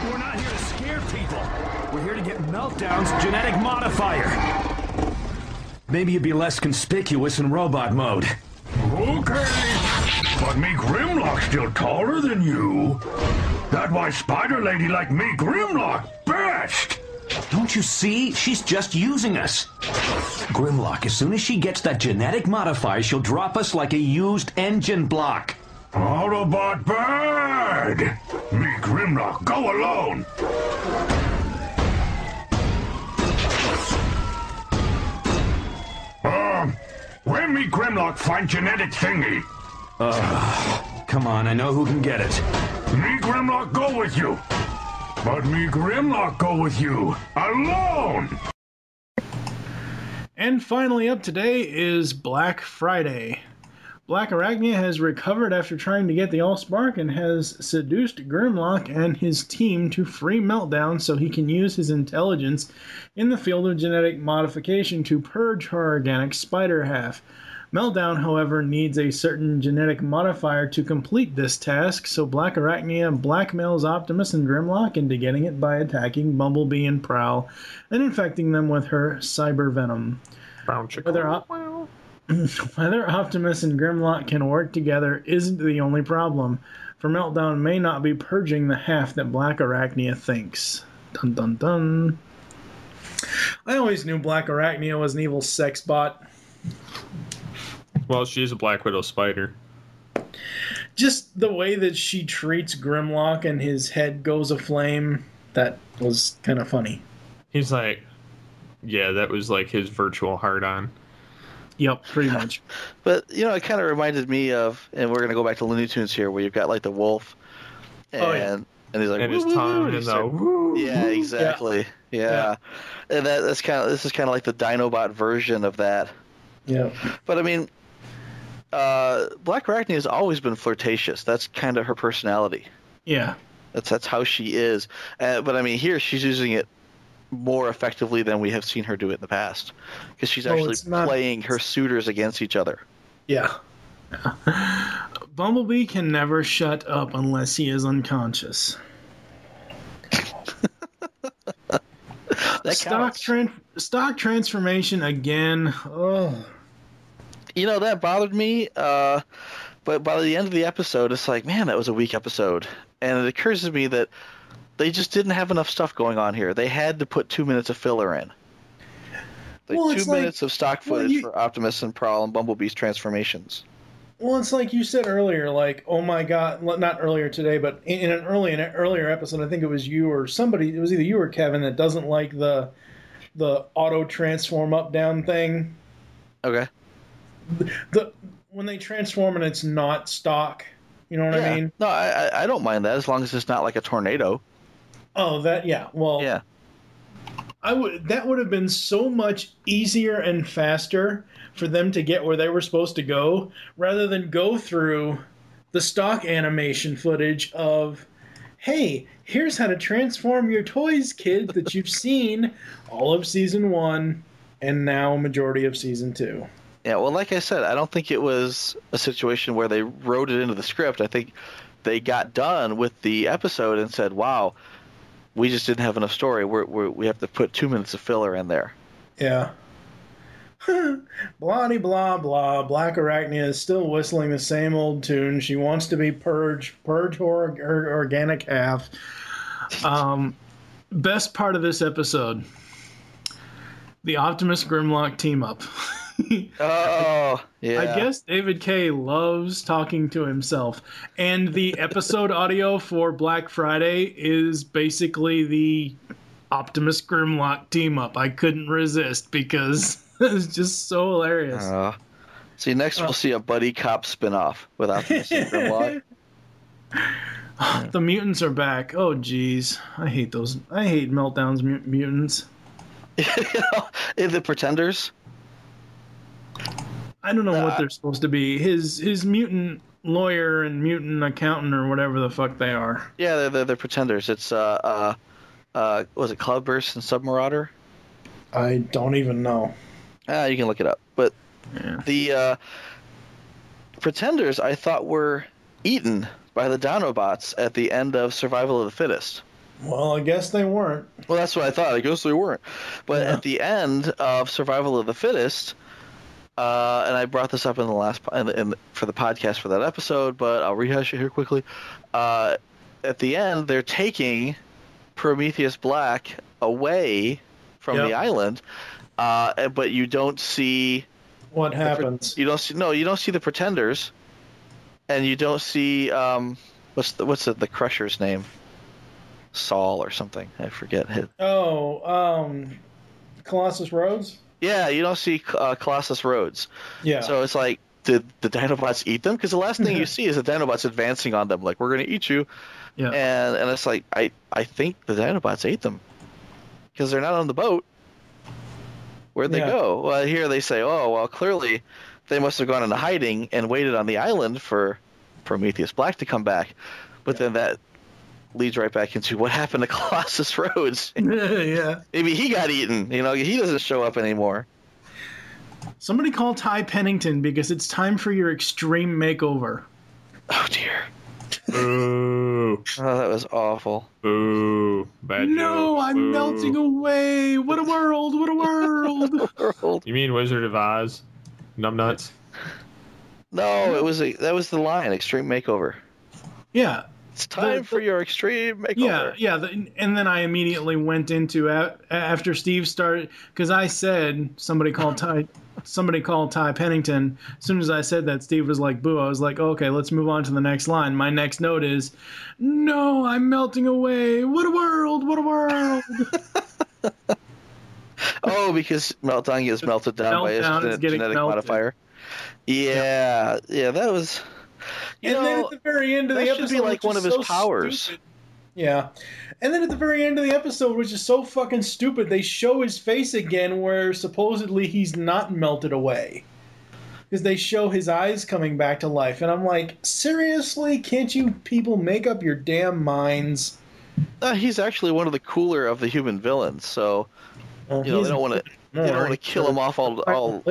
We're not here to scare people. We're here to get Meltdown's genetic modifier. Maybe you'd be less conspicuous in robot mode. Okay, but me Grimlock's still taller than you. That's why Spider Lady like me Grimlock best. Don't you see? She's just using us. Grimlock, as soon as she gets that genetic modifier, she'll drop us like a used engine block. Autobot bad! Me Grimlock, go alone! When me Grimlock find genetic thingy? Come on, I know who can get it. Me Grimlock go with you. But me Grimlock go with you alone! And finally up today is Black Friday. Black Arachnia has recovered after trying to get the Allspark and has seduced Grimlock and his team to free Meltdown so he can use his intelligence in the field of genetic modification to purge her organic spider half. Meltdown, however, needs a certain genetic modifier to complete this task, so Black Arachnia blackmails Optimus and Grimlock into getting it by attacking Bumblebee and Prowl and infecting them with her cyber venom. Whether Optimus and Grimlock can work together isn't the only problem, for Meltdown may not be purging the half that Black Arachnia thinks. Dun dun dun. I always knew Black Arachnia was an evil sex bot. Well, she's a Black Widow spider. Just the way that she treats Grimlock and his head goes aflame, that was kind of funny. He's like, yeah, that was like his virtual hard-on. Yep, pretty much. But, you know, it kind of reminded me of, and we're going to go back to Looney Tunes here, where you've got, like, the wolf, and he's like, and his tongue, and the woo. Yeah, exactly. Yeah. And this is kind of like the Dinobot version of that. Yeah. But, I mean, Black Arachnia has always been flirtatious. That's kind of her personality. Yeah. That's how she is. But, I mean, here she's using it more effectively than we have seen her do it in the past, because she's actually playing her suitors against each other. Yeah. Bumblebee can never shut up unless he is unconscious. Stock transformation again. Oh. You know, that bothered me, but by the end of the episode, it's like, man, that was a weak episode. And it occurs to me that they just didn't have enough stuff going on here. They had to put 2 minutes of filler in. Like 2 minutes of stock footage for Optimus and Prowl and Bumblebee's transformations. Well, it's like you said earlier, like, oh my god, not earlier today, but in an earlier episode, I think it was you or somebody, it was either you or Kevin, that doesn't like the auto transform up down thing. Okay. When they transform and it's not stock, you know what I mean? No, I don't mind that as long as it's not like a tornado. Oh, well, yeah. That would have been so much easier and faster for them to get where they were supposed to go, rather than go through the stock animation footage of, hey, here's how to transform your toys, kids, that you've seen all of season 1 and now a majority of season 2. Yeah, well, like I said, I don't think it was a situation where they wrote it into the script. I think they got done with the episode and said, wow, we just didn't have enough story. We have to put 2 minutes of filler in there. Yeah. Blah blah blah. Black Arachnia is still whistling the same old tune. She wants to be purge her organic half. Best part of this episode: the Optimus Grimlock team up. Oh, yeah. I guess David K. loves talking to himself. And the episode audio for Black Friday is basically the Optimus Grimlock team up. I couldn't resist because it's just so hilarious. See, next we'll see a buddy cop spinoff with Optimus and Grimlock. The mutants are back. Oh, geez. I hate those. I hate Meltdown's mutants. The Pretenders? I don't know what they're supposed to be. His mutant lawyer and mutant accountant or whatever the fuck they are. Yeah, they're pretenders. It's was it Cloudburst and Submarauder? I don't even know. You can look it up. But the pretenders I thought were eaten by the Dinobots at the end of Survival of the Fittest. Well, I guess they weren't. Well, that's what I thought. I guess they weren't. But at the end of Survival of the Fittest, and I brought this up in the last for the podcast for that episode, but I'll rehash it here quickly. At the end, they're taking Prometheus Black away from the island, but you don't see what happens. You don't see the pretenders, and you don't see what's the Crusher's name? Saul or something. I forget his. Colossus Rhodes? Yeah, you don't see Colossus Rhodes. Yeah. So it's like, did the Dinobots eat them? Because the last thing you see is the Dinobots advancing on them, like, we're going to eat you. Yeah. And it's like, I think the Dinobots ate them. Because they're not on the boat. Where'd they go? Well, here they say, oh, well, clearly they must have gone into hiding and waited on the island for Prometheus Black to come back. But then that leads right back into what happened to Colossus Rhodes. Yeah. Maybe he got eaten. He doesn't show up anymore. Somebody call Ty Pennington because it's time for your extreme makeover. Oh, dear. Ooh. Oh, that was awful. Ooh. Bad No, joke. I'm Ooh. melting away. What a world. What a world. You mean Wizard of Oz? Numbnuts? No, that was the line, extreme makeover. Yeah. It's time for your extreme makeover. Yeah. And then I immediately went into after Steve started, because I said somebody called Ty Pennington. As soon as I said that, Steve was like, "Boo!" I was like, "Okay, let's move on to the next line." My next note is, "No, I'm melting away. What a world! What a world!" Oh, because Meltdown gets melted down by his genetic modifier. Yeah, that was. Then at the very end of the episode, that should be like one of his powers. Stupid. Yeah. And then at the very end of the episode, which is so fucking stupid, they show his face again where supposedly he's not melted away. Because they show his eyes coming back to life. And I'm like, seriously? Can't you people make up your damn minds? He's actually one of the cooler of the human villains, so they don't want to kill him off all.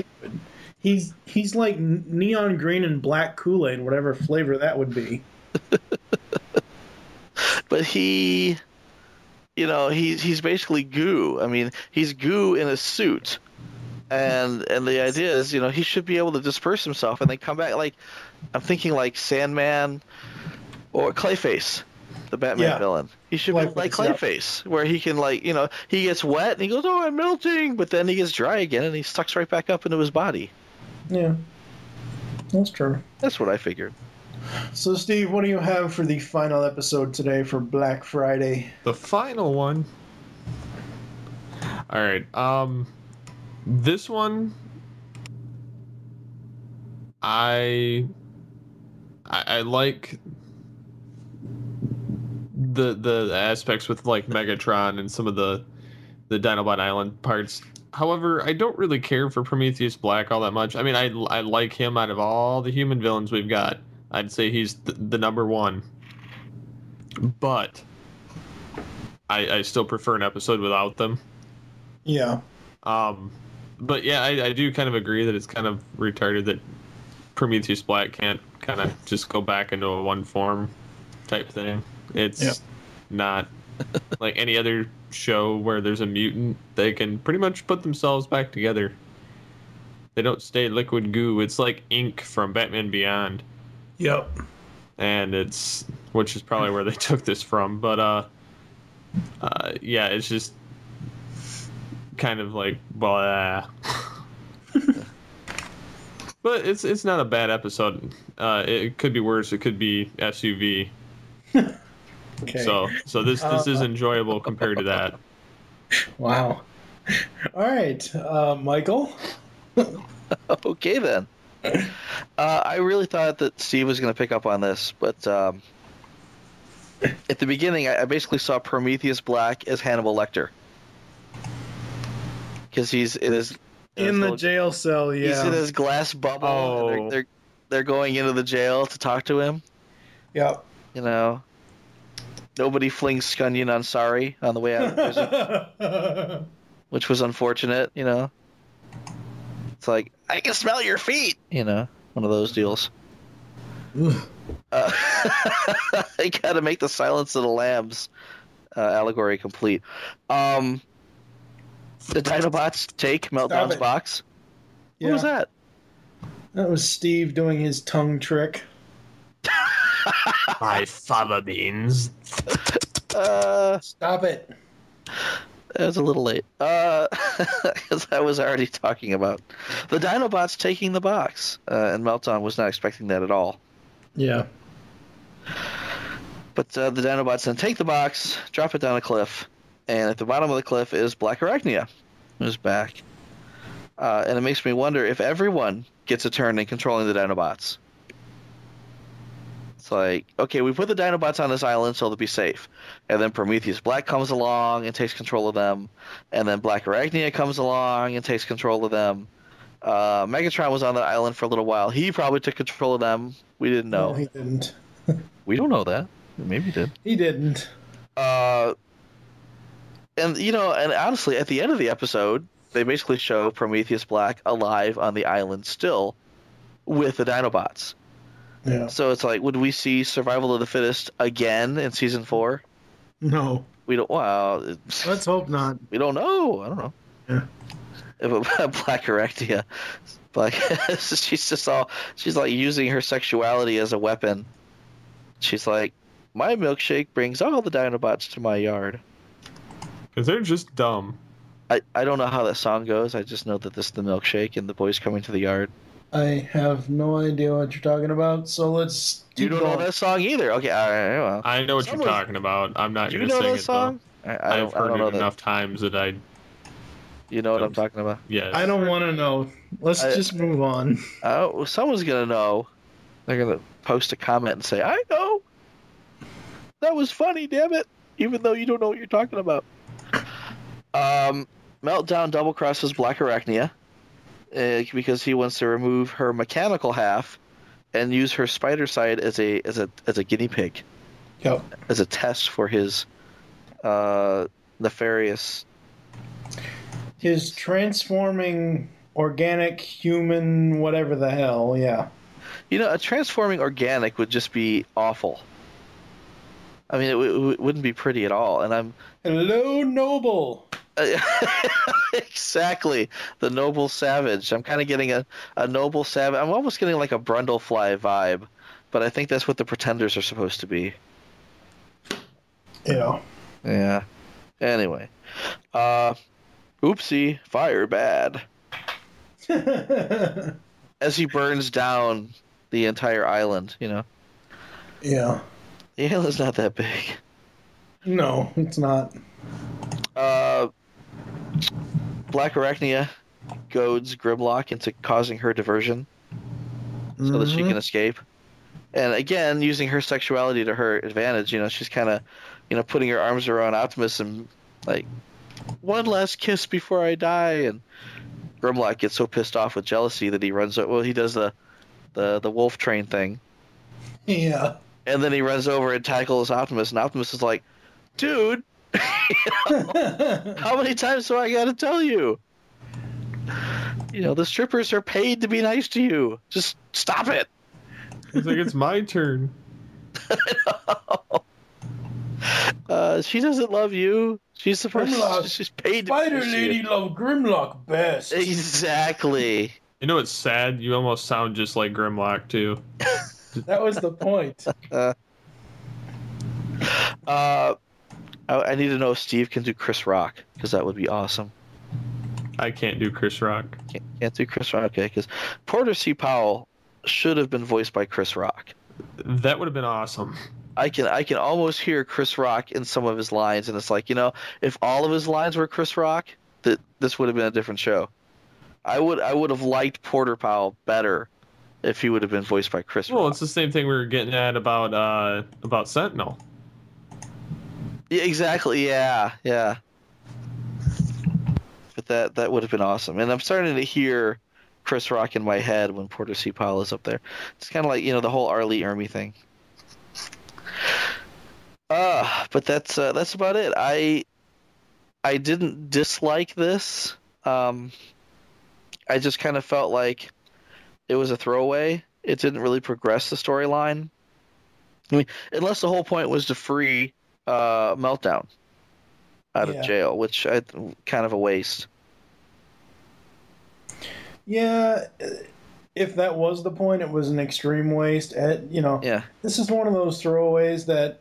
He's like neon green and black Kool-Aid, whatever flavor that would be. But he's basically goo. I mean, he's goo in a suit, and the idea is, he should be able to disperse himself and then come back. Like, I'm thinking like Sandman or Clayface, the Batman villain. He should be like Clayface, where he can he gets wet and he goes, "Oh, I'm melting," but then he gets dry again and he sucks right back up into his body. Yeah, that's true. That's what I figured. So, Steve, what do you have for the final episode today for Black Friday? The final one? All right. This one, I like the aspects with like Megatron and some of the Dinobot Island parts. However, I don't really care for Prometheus Black all that much. I mean, I like him out of all the human villains we've got. I'd say he's the number one. But I still prefer an episode without them. Yeah. But yeah, I do kind of agree that it's kind of retarded that Prometheus Black can't kind of just go back into a one form type thing. It's not like any other show where there's a mutant. They can pretty much put themselves back together. They don't stay liquid goo. It's like ink from Batman Beyond. Yep. And which is probably where they took this from. But yeah, it's just kind of like blah. But it's not a bad episode. It could be worse. It could be SUV. Okay. So this is enjoyable compared to that. Wow. All right, Michael. Okay then. I really thought that Steve was going to pick up on this, but at the beginning, I basically saw Prometheus Black as Hannibal Lecter, because he's in his In the jail cell, He's in yeah. his glass bubble. And they're going into the jail to talk to him. Yep. You know, nobody flings Scunion on Sorry on the way out of prison, which was unfortunate. You know, it's like I can smell your feet. You know, one of those deals. I gotta make the Silence of the Lambs allegory complete. The Dinobots take Meltdown's box. Yeah. What was that? That was Steve doing his tongue trick. My fava beans. Stop it. That was a little late. Because I was already talking about the Dinobots taking the box, and Meltdown was not expecting that at all. Yeah. But the Dinobots then take the box, drop it down a cliff, and at the bottom of the cliff is Black Arachnia, who's back. And it makes me wonder if everyone gets a turn in controlling the Dinobots. It's like, okay, we put the Dinobots on this island so they'll be safe. And then Prometheus Black comes along and takes control of them. And then Black Arachnia comes along and takes control of them. Megatron was on that island for a little while. He probably took control of them. We didn't know. No, he didn't. We don't know that. Maybe he did. He didn't. And, you know, and honestly, at the end of the episode, they basically show Prometheus Black alive on the island still with the Dinobots. Yeah. So it's like, would we see Survival of the Fittest again in season 4? No. We don't. Well, let's hope not. We don't know. I don't know. Yeah. If a Black Arachnia, like she's just all, she's like using her sexuality as a weapon. She's like, my milkshake brings all the Dinobots to my yard. Because they're just dumb. I don't know how that song goes. I just know that this is the milkshake and the boys coming to the yard. I have no idea what you're talking about, so let's You don't know that song either. Okay, all right. Well, I know what you're talking about. I'm not Do going you to know sing that it, song? though. I I've heard don't know it that. enough times that I... You know what I'm talking about? Yes. I don't want to know. Let's just move on. Oh, someone's going to know. They're going to post a comment and say, I know. That was funny, damn it. Even though you don't know what you're talking about. Meltdown double crosses Black Arachnia because he wants to remove her mechanical half and use her spider side as a guinea pig. Yep. As a test for his nefarious. His transforming organic human whatever the hell, yeah. You know, a transforming organic would just be awful. I mean, it wouldn't be pretty at all. And I'm hello, noble. Exactly, the noble savage. I'm kind of getting a noble savage. I'm almost getting like a Brundlefly vibe, but I think that's what the Pretenders are supposed to be. Yeah. Yeah. Anyway, oopsie, fire bad. As he burns down the entire island, you know. Yeah. The island's not that big. No, it's not. Black Arachnia goads Grimlock into causing her diversion so that she can escape. And again, using her sexuality to her advantage, you know, she's kind of, you know, putting her arms around Optimus and like, one last kiss before I die. And Grimlock gets so pissed off with jealousy that he runs. Well, he does the wolf train thing. Yeah. And then he runs over and tackles Optimus, and Optimus is like, dude, you know, how many times do I gotta tell you? You know, the strippers are paid to be nice to you. Just stop it. He's like, it's my turn. She doesn't love you. She's supposed to, she's paid to Spider be nice to Lady you. love Grimlock best. Exactly. You know what's sad? You almost sound just like Grimlock, too. That was the point. I need to know if Steve can do Chris Rock, because that would be awesome. I can't do Chris Rock. Can't do Chris Rock, okay? Because Porter C. Powell should have been voiced by Chris Rock. That would have been awesome. I can almost hear Chris Rock in some of his lines, and it's like, you know, if all of his lines were Chris Rock, that this would have been a different show. I would have liked Porter Powell better if he would have been voiced by Chris Rock. Well, it's the same thing we were getting at about Sentinel. Yeah, exactly. Yeah. But that would have been awesome. And I'm starting to hear Chris Rock in my head when Porter C. Powell is up there. It's kind of like, the whole R. Lee Ermey thing. But that's about it. I didn't dislike this. I just kind of felt like it was a throwaway. It didn't really progress the storyline. I mean, unless the whole point was to free Meltdown out of jail, which I kind of a waste. Yeah, if that was the point, it was an extreme waste. This is one of those throwaways that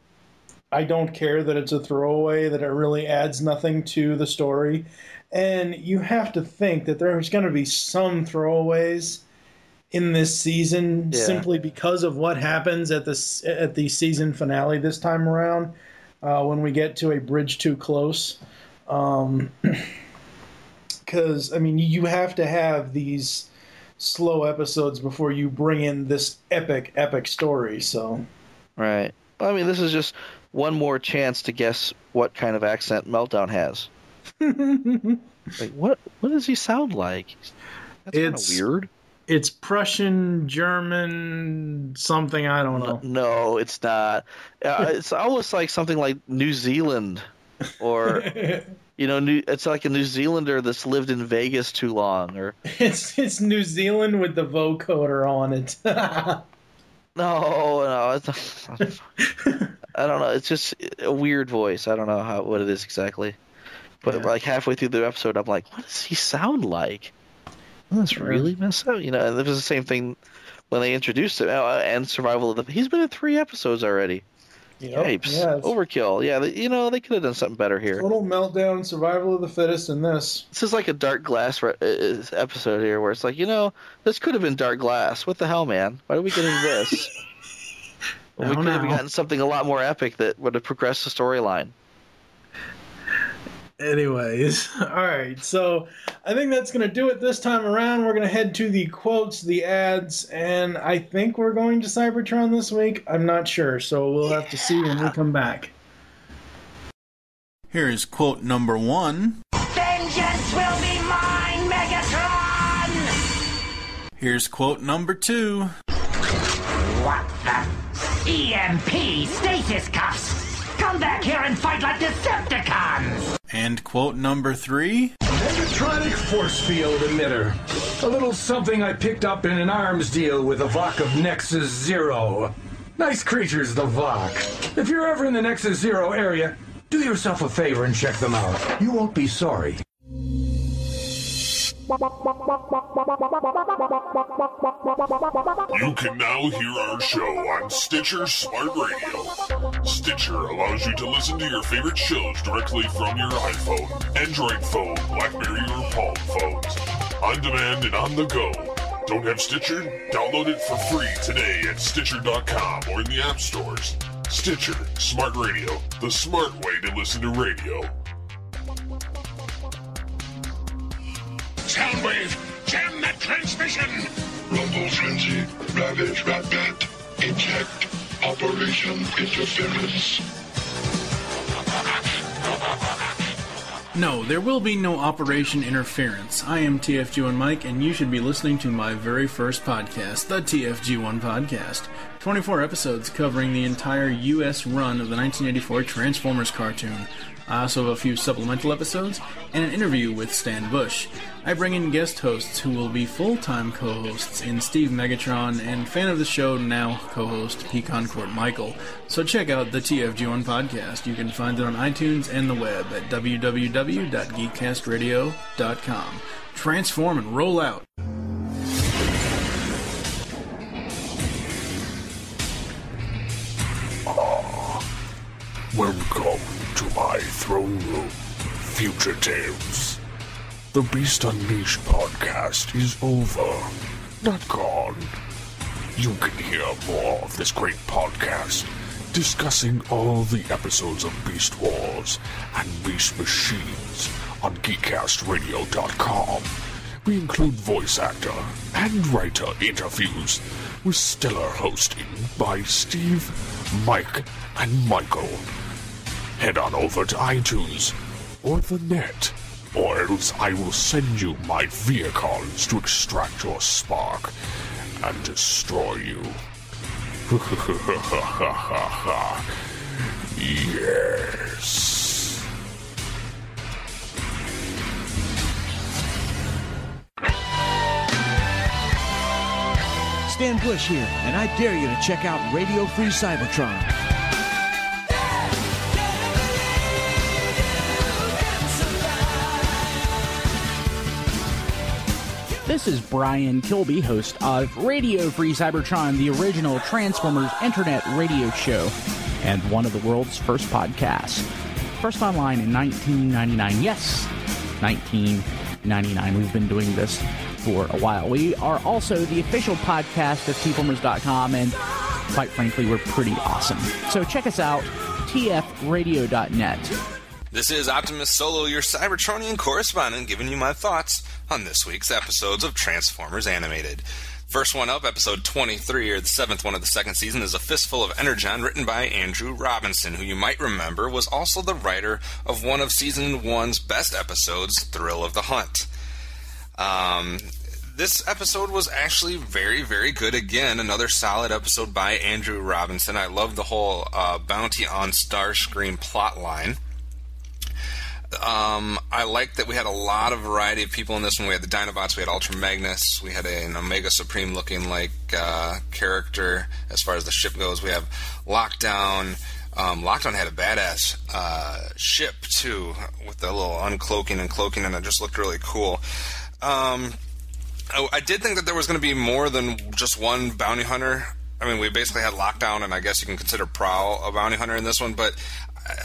I don't care that it's a throwaway, that it really adds nothing to the story. And you have to think that there's going to be some throwaways in this season simply because of what happens at the season finale this time around when we get to a bridge too close. Because, you have to have these slow episodes before you bring in this epic story, so... Right. This is just one more chance to guess what kind of accent Meltdown has. What does he sound like? That's kind of weird. It's Prussian, German, something, I don't know. No, it's not. It's almost like something like New Zealand, or it's like a New Zealander that's lived in Vegas too long, or it's New Zealand with the vocoder on it. No, it's I don't know. It's just a weird voice. I don't know what it is exactly. But like halfway through the episode, I'm like, what does he sound like? That's really messed up. And it was the same thing when they introduced it. And Survival of the... He's been in 3 episodes already. Yipes. Overkill. Yeah, they could have done something better here. Total meltdown, Survival of the Fittest in this. This is like a Dark Glass episode here where it's like, this could have been Dark Glass. What the hell, man? Why are we getting this? We could have gotten something a lot more epic that would have progressed the storyline. Anyways, all right, so I think that's going to do it this time around. We're going to head to the quotes, the ads, and I think we're going to Cybertron this week. I'm not sure, so we'll have to see when we come back. Here is quote number 1. Vengeance will be mine, Megatron! Here's quote number 2. What the? EMP stasis cuffs! Come back here and fight like Decepticons! And quote number 3. Megatronic force field emitter. A little something I picked up in an arms deal with the Vok of Nexus Zero. Nice creatures, the Vok. If you're ever in the Nexus Zero area, do yourself a favor and check them out. You won't be sorry. You can now hear our show on Stitcher Smart Radio. Stitcher allows you to listen to your favorite shows directly from your iPhone, Android phone, BlackBerry, or Palm phones. On demand and on the go. Don't have Stitcher? Download it for free today at Stitcher.com or in the app stores. Stitcher Smart Radio, the smart way to listen to radio. Soundwave, jam that transmission! Rumble Frenzy, Ravage Rat-Bat, Eject, Operation Interference. No, there will be no Operation Interference. I am TFG1 Mike, and you should be listening to my very first podcast, the TFG1 Podcast. 24 episodes covering the entire U.S. run of the 1984 Transformers cartoon. I also have a few supplemental episodes and an interview with Stan Bush. I bring in guest hosts who will be full-time co-hosts in Steve Megatron and fan of the show now co-host Pecan Court Michael. So check out the TFG1 Podcast. You can find it on iTunes and the web at www.geekcastradio.com. Transform and roll out. Welcome to my throne room, Future Tales. The Beast Unleashed podcast is over, not gone. You can hear more of this great podcast, discussing all the episodes of Beast Wars and Beast Machines on GeekCastRadio.com. We include voice actor and writer interviews with stellar hosting by Steve, Mike, and Michael. Head on over to iTunes or the net or else I will send you my vehicles to extract your spark and destroy you. Yes. Stan Bush here, and I dare you to check out Radio Free Cybertron. This is Brian Kilby, host of Radio Free Cybertron, the original Transformers internet radio show, and one of the world's first podcasts. First online in 1999. Yes, 1999. We've been doing this for a while. We are also the official podcast of tformers.com, and quite frankly, we're pretty awesome. So check us out, tfradio.net. This is Optimus Solo, your Cybertronian correspondent, giving you my thoughts on this week's episodes of Transformers Animated. First one up, episode 23, or the 7th one of the second season, is A Fistful of Energon, written by Andrew Robinson, who you might remember was also the writer of one of Season 1's best episodes, Thrill of the Hunt. This episode was actually very, very good. Again, another solid episode by Andrew Robinson. I love the whole bounty on Starscream plot line. I like that we had a lot of variety of people in this one. We had the Dinobots, we had Ultra Magnus, we had an Omega Supreme looking like character as far as the ship goes. We have Lockdown. Lockdown had a badass ship too, with the little uncloaking and cloaking, and it just looked really cool. I did think that there was going to be more than just one bounty hunter. I mean, we basically had Lockdown, and I guess you can consider Prowl a bounty hunter in this one, but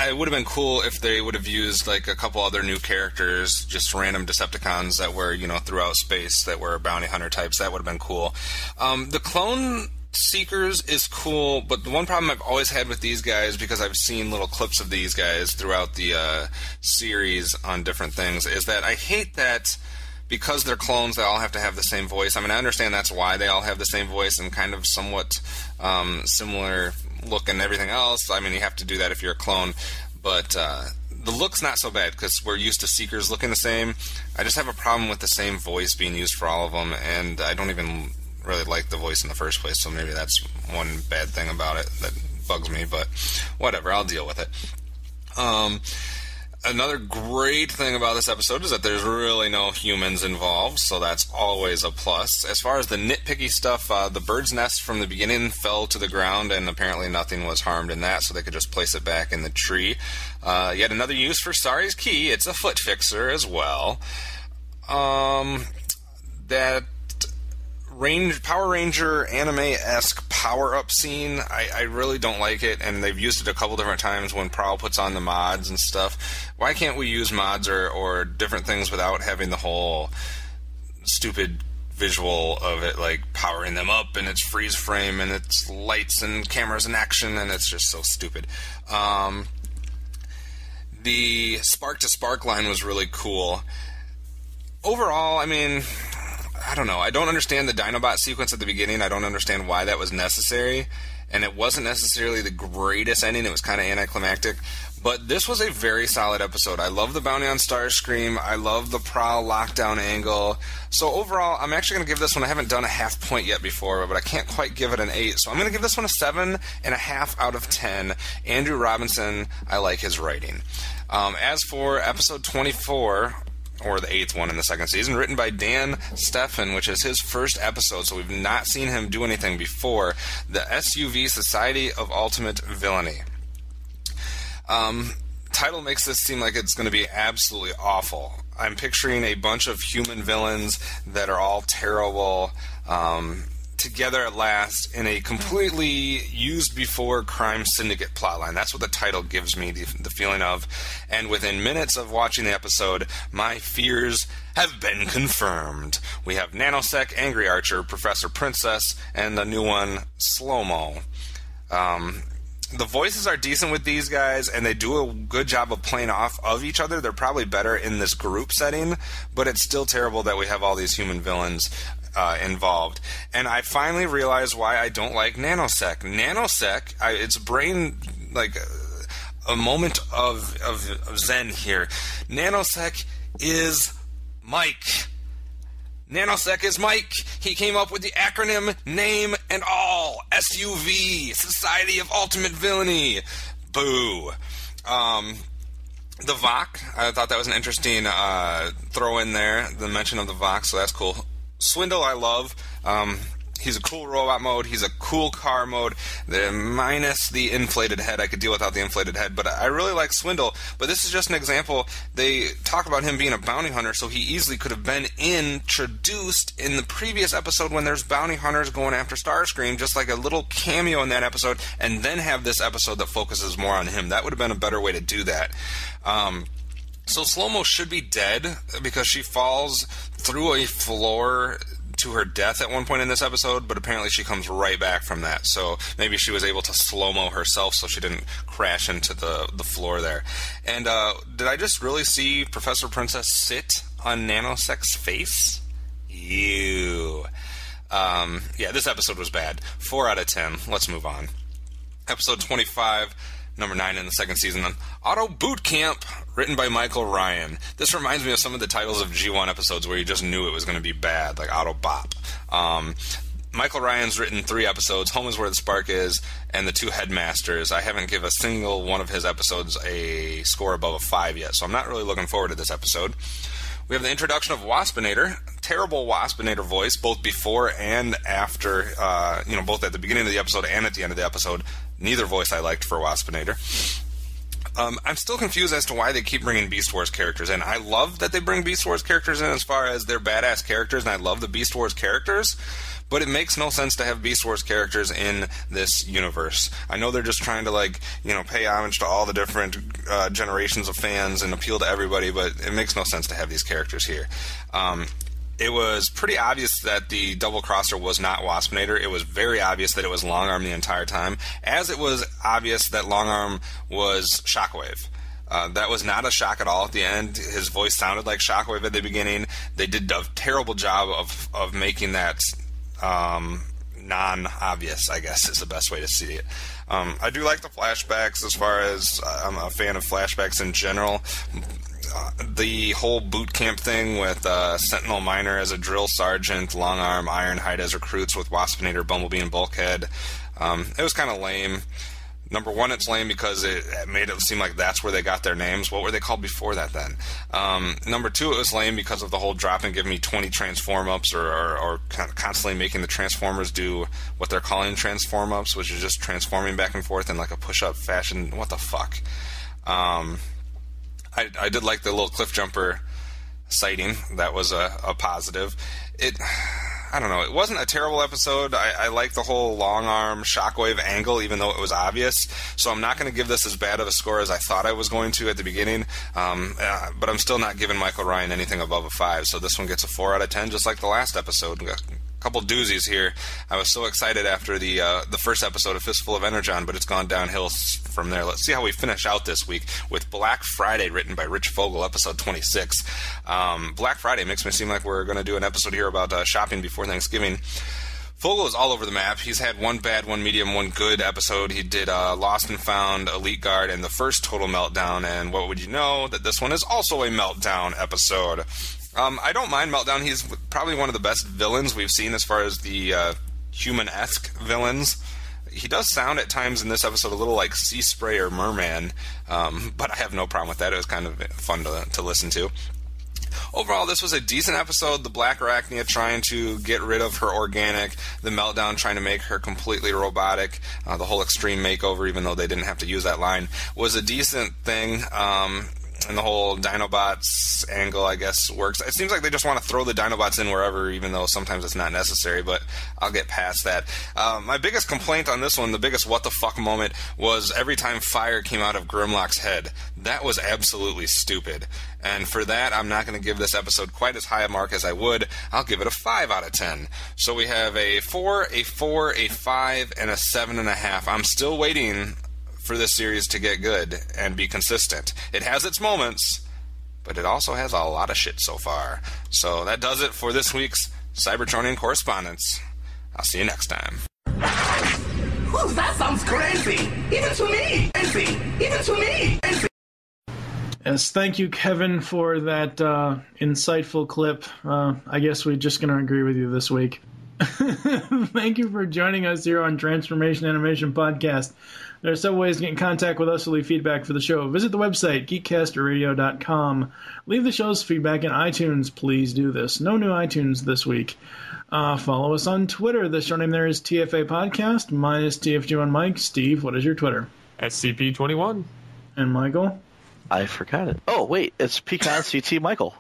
it would have been cool if they would have used like a couple other new characters, just random Decepticons that were, throughout space that were bounty hunter types. That would have been cool. The Clone Seekers is cool, but the one problem I've always had with these guys, because I've seen little clips of these guys throughout the series on different things, is that I hate that because they're clones, they all have to have the same voice. I mean, I understand that's why they all have the same voice and kind of somewhat similar look and everything else. I mean, you have to do that if you're a clone, but the look's not so bad because we're used to Seekers looking the same. I just have a problem with the same voice being used for all of them, and I don't even really like the voice in the first place, so maybe that's one bad thing about it that bugs me, but whatever, I'll deal with it. Another great thing about this episode is that there's really no humans involved, so that's always a plus. As far as the nitpicky stuff, the bird's nest from the beginning fell to the ground, and apparently nothing was harmed in that, so they could just place it back in the tree. Yet another use for Sari's key, it's a foot fixer as well. That Power Ranger anime-esque power-up scene, I really don't like it, and they've used it a couple different times when Prowl puts on the mods and stuff. Why can't we use mods or different things without having the whole stupid visual of it, like powering them up, and it's freeze frame, and it's lights and cameras in action, and it's just so stupid. The spark-to-spark line was really cool. Overall, I mean, I don't know. I don't understand the Dinobot sequence at the beginning. I don't understand why that was necessary. And it wasn't necessarily the greatest ending. It was kind of anticlimactic. But this was a very solid episode. I love the bounty on Starscream. I love the Prowl lockdown angle. So overall, I'm actually going to give this one, I haven't done a half point yet before, but I can't quite give it an 8. So I'm going to give this one a 7.5 out of 10. Andrew Robinson, I like his writing. As for episode 24... or the 8th one in the second season, written by Dan Steffen, which is his first episode, so we've not seen him do anything before. The SUV Society of Ultimate Villainy. Title makes this seem like it's going to be absolutely awful. I'm picturing a bunch of human villains that are all terrible, together at last in a completely used-before crime syndicate plotline. That's what the title gives me the feeling of. And within minutes of watching the episode, my fears have been confirmed. We have Nanosec, Angry Archer, Professor Princess, and the new one, Slow-Mo. The voices are decent with these guys, and they do a good job of playing off of each other. They're probably better in this group setting, but it's still terrible that we have all these human villains involved. And I finally realized why I don't like Nanosec. Nanosec, it's brain, like a moment of zen here. Nanosec is Mike. Nanosec is Mike. He came up with the acronym Name and All. SUV. Society of Ultimate Villainy. Boo. The Vok. I thought that was an interesting throw in there. The mention of the Vok, so that's cool. Swindle, I love. He's a cool robot mode. He's a cool car mode. Minus the inflated head. I could deal without the inflated head, but I really like Swindle. But this is just an example. They talk about him being a bounty hunter, so he easily could have been introduced in the previous episode when there's bounty hunters going after Starscream, just like a little cameo in that episode, and then have this episode that focuses more on him. That would have been a better way to do that. So Slow-Mo should be dead because she falls through a floor to her death at one point in this episode, but apparently she comes right back from that. So maybe she was able to slow-mo herself so she didn't crash into the floor there. And did I just really see Professor Princess sit on Nanosec's face? Ew. Yeah, this episode was bad. 4 out of 10. Let's move on. Episode 25, number 9 in the second season, Auto Boot Camp, written by Michael Ryan. This reminds me of some of the titles of G1 episodes where you just knew it was going to be bad, like Auto Bop. Michael Ryan's written 3 episodes, Home is Where the Spark Is, and The Two Headmasters. I haven't given a single one of his episodes a score above a 5 yet, so I'm not really looking forward to this episode. We have the introduction of Waspinator, terrible Waspinator voice, both before and after, both at the beginning of the episode and at the end of the episode. Neither voice I liked for Waspinator. I'm still confused as to why they keep bringing Beast Wars characters in. I love that they bring Beast Wars characters in as far as they're badass characters, and I love the Beast Wars characters, but it makes no sense to have Beast Wars characters in this universe. I know they're just trying to, pay homage to all the different generations of fans and appeal to everybody, but it makes no sense to have these characters here. It was pretty obvious that the double crosser was not Waspinator. It was very obvious that it was Longarm the entire time, as it was obvious that Longarm was Shockwave. That was not a shock at all at the end. His voice sounded like Shockwave at the beginning. They did a terrible job of making that non-obvious, I guess, is the best way to see it. I do like the flashbacks as far as I'm a fan of flashbacks in general. The whole boot camp thing with Sentinel Minor as a drill sergeant, Longarm, Ironhide as recruits with Waspinator, Bumblebee, and Bulkhead. It was kind of lame. Number one, it's lame because it made it seem like that's where they got their names. What were they called before that then? Number two, it was lame because of the whole drop and give me 20 transform-ups or constantly making the Transformers do what they're calling transform-ups, which is just transforming back and forth in like a push-up fashion. What the fuck? I did like the little cliff jumper sighting. That was a positive. I don't know. It wasn't a terrible episode. I like the whole Longarm Shockwave angle, even though it was obvious. So I'm not going to give this as bad of a score as I thought I was going to at the beginning. But I'm still not giving Michael Ryan anything above a 5. So this one gets a 4 out of 10, just like the last episode. Couple doozies here. I was so excited after the first episode of Fistful of Energon, but it's gone downhill from there. Let's see how we finish out this week with Black Friday, written by Rich Fogel, episode 26. Black Friday makes me seem like we're going to do an episode here about shopping before Thanksgiving. Fogel is all over the map. He's had one bad, one medium, one good episode. He did Lost and Found, Elite Guard, and the first Total Meltdown, and what would you know that this one is also a Meltdown episode. I don't mind Meltdown. He's probably one of the best villains we've seen as far as the human-esque villains. He does sound at times in this episode a little like Sea Spray or Merman, but I have no problem with that. It was kind of fun to listen to. Overall, this was a decent episode. The Black Arachnia trying to get rid of her organic, the Meltdown trying to make her completely robotic, the whole extreme makeover, even though they didn't have to use that line, was a decent thing. And the whole Dinobots angle, I guess, works. It seems like they just want to throw the Dinobots in wherever, even though sometimes it's not necessary, but I'll get past that. My biggest complaint on this one, the biggest what the fuck moment, was every time fire came out of Grimlock's head. That was absolutely stupid. And for that, I'm not going to give this episode quite as high a mark as I would. I'll give it a 5 out of 10. So we have a 4, a 4, a 5, and a 7.5. I'm still waiting for this series to get good and be consistent. It has its moments, but it also has a lot of shit so far. So that does it for this week's Cybertronian Correspondence. I'll see you next time. Whoa, that sounds crazy! Even to me! Crazy! Even to me! Crazy! Yes, thank you, Kevin, for that insightful clip. I guess we're just going to agree with you this week. Thank you for joining us here on Transformation Animation Podcast. There are several ways to get in contact with us to leave feedback for the show. Visit the website, geekcasterradio.com. Leave the show's feedback in iTunes. Please do this. No new iTunes this week. Follow us on Twitter. The show name there is TFA Podcast. Mine is TFG1 Mike. Steve, what is your Twitter? SCP-21. And Michael? I forgot it. Oh, wait. It's Pecan CT Michael.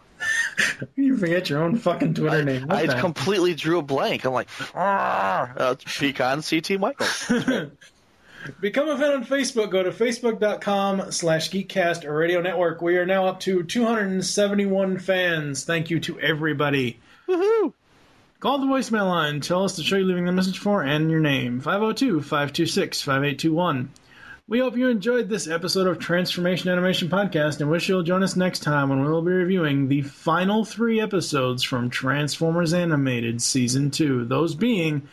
You forget your own fucking Twitter name. What I the- completely drew a blank. I'm like, it's Pecan CT Michael. Become a fan on Facebook. Go to facebook.com/Geekcast or Radio Network. We are now up to 271 fans. Thank you to everybody. Woohoo! Call the voicemail line. Tell us the show you're leaving the message for and your name. 502-526-5821. We hope you enjoyed this episode of Transformation Animation Podcast and wish you'll join us next time when we'll be reviewing the final 3 episodes from Transformers Animated Season 2. Those being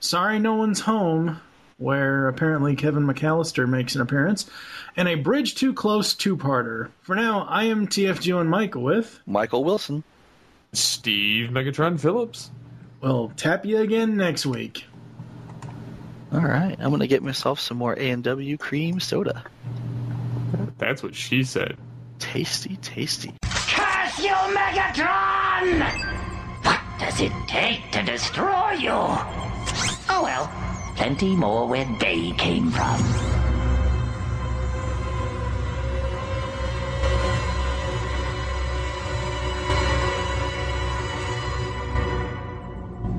Sorry No One's Home, where apparently Kevin McAllister makes an appearance, and a Bridge Too Close 2-parter. For now, I am TFG1 Michael with Michael Wilson. Steve Megatron Phillips. We'll tap you again next week. All right, I'm going to get myself some more A&W cream soda. That's what she said. Tasty, tasty. Curse you, Megatron! What does it take to destroy you? Oh well, plenty more where they came from.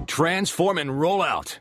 Transform and roll out.